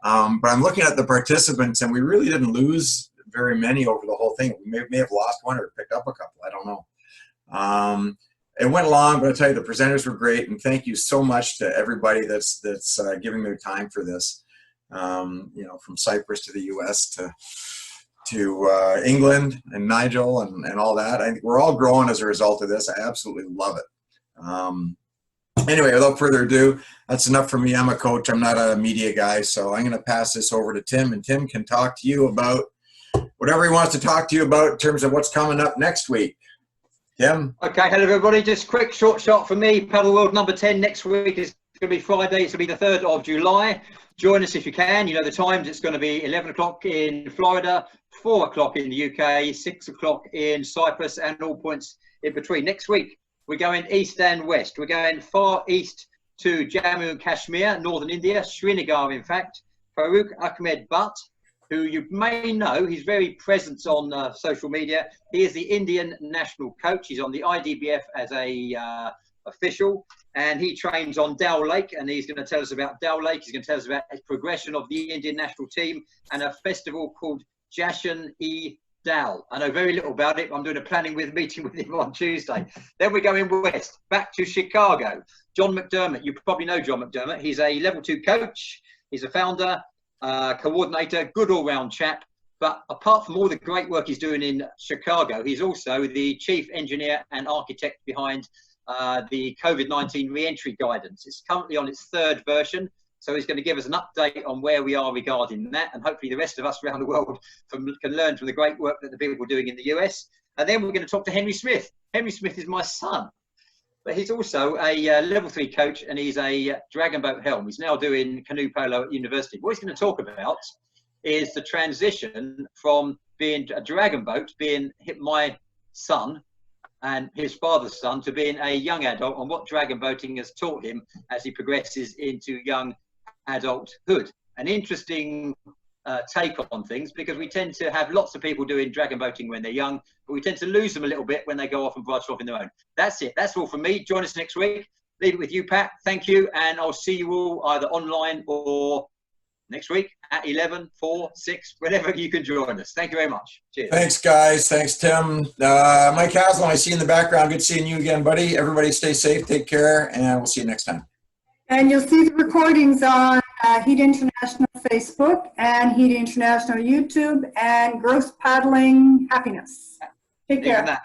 But I'm looking at the participants, and we really didn't lose very many over the whole thing. We may have lost one or picked up a couple. I don't know. It went long, but I tell you, the presenters were great, and thank you so much to everybody that's giving their time for this. You know, from Cyprus to the U.S. to England and Nigel and all that. I think we're all growing as a result of this. I absolutely love it. Anyway, without further ado, that's enough for me. I'm a coach. I'm not a media guy, so I'm going to pass this over to Tim, and Tim can talk to you about whatever he wants to talk to you about in terms of what's coming up next week. Tim? Okay, hello everybody. Just quick short shot for me. Paddle World number 10 next week is going to be Friday. It's going to be the 3rd of July. Join us if you can. You know the times. It's going to be 11 o'clock in Florida, 4 o'clock in the UK, 6 o'clock in Cyprus, and all points in between. Next week, we're going east and west. We're going far east to Jammu and Kashmir, northern India, Srinagar, in fact. Farooq Ahmed Butt, who you may know, he's very present on social media. He is the Indian national coach. He's on the IDBF as a official, and he trains on Dal Lake, and he's going to tell us about Dal Lake. He's going to tell us about his progression of the Indian national team and a festival called Jashan-e-Dal. I know very little about it. I'm doing a meeting with him on Tuesday. Then we're going west, back to Chicago. John McDermott, you probably know John McDermott. He's a level 2 coach. He's a founder, coordinator, good all-round chap. But apart from all the great work he's doing in Chicago, he's also the chief engineer and architect behind the COVID-19 re-entry guidance. It's currently on its 3rd version, so he's going to give us an update on where we are regarding that, and hopefully the rest of us around the world can learn from the great work that the people are doing in the US. And then we're going to talk to Henry Smith. Henry Smith is my son, but he's also a level 3 coach, and he's a dragon boat helm. He's now doing canoe polo at university. What he's going to talk about is the transition from being a dragon boat, being my son and his father's son, to being a young adult, and what dragon boating has taught him as he progresses into young adulthood. An interesting take on things, because we tend to have lots of people doing dragon boating when they're young, but we tend to lose them a little bit when they go off and branch off on their own. That's it. That's all from me. Join us next week. Leave it with you, Pat. Thank you, and I'll see you all either online or next week at 11, 4, 6, whenever you can join us. Thank you very much. Cheers. Thanks, guys. Thanks, Tim. Mike Haslam, I see you in the background. Good seeing you again, buddy. Everybody stay safe, take care, and we'll see you next time. And you'll see the recordings on Heat International Facebook and Heat International YouTube and Gross Paddling Happiness. Take care.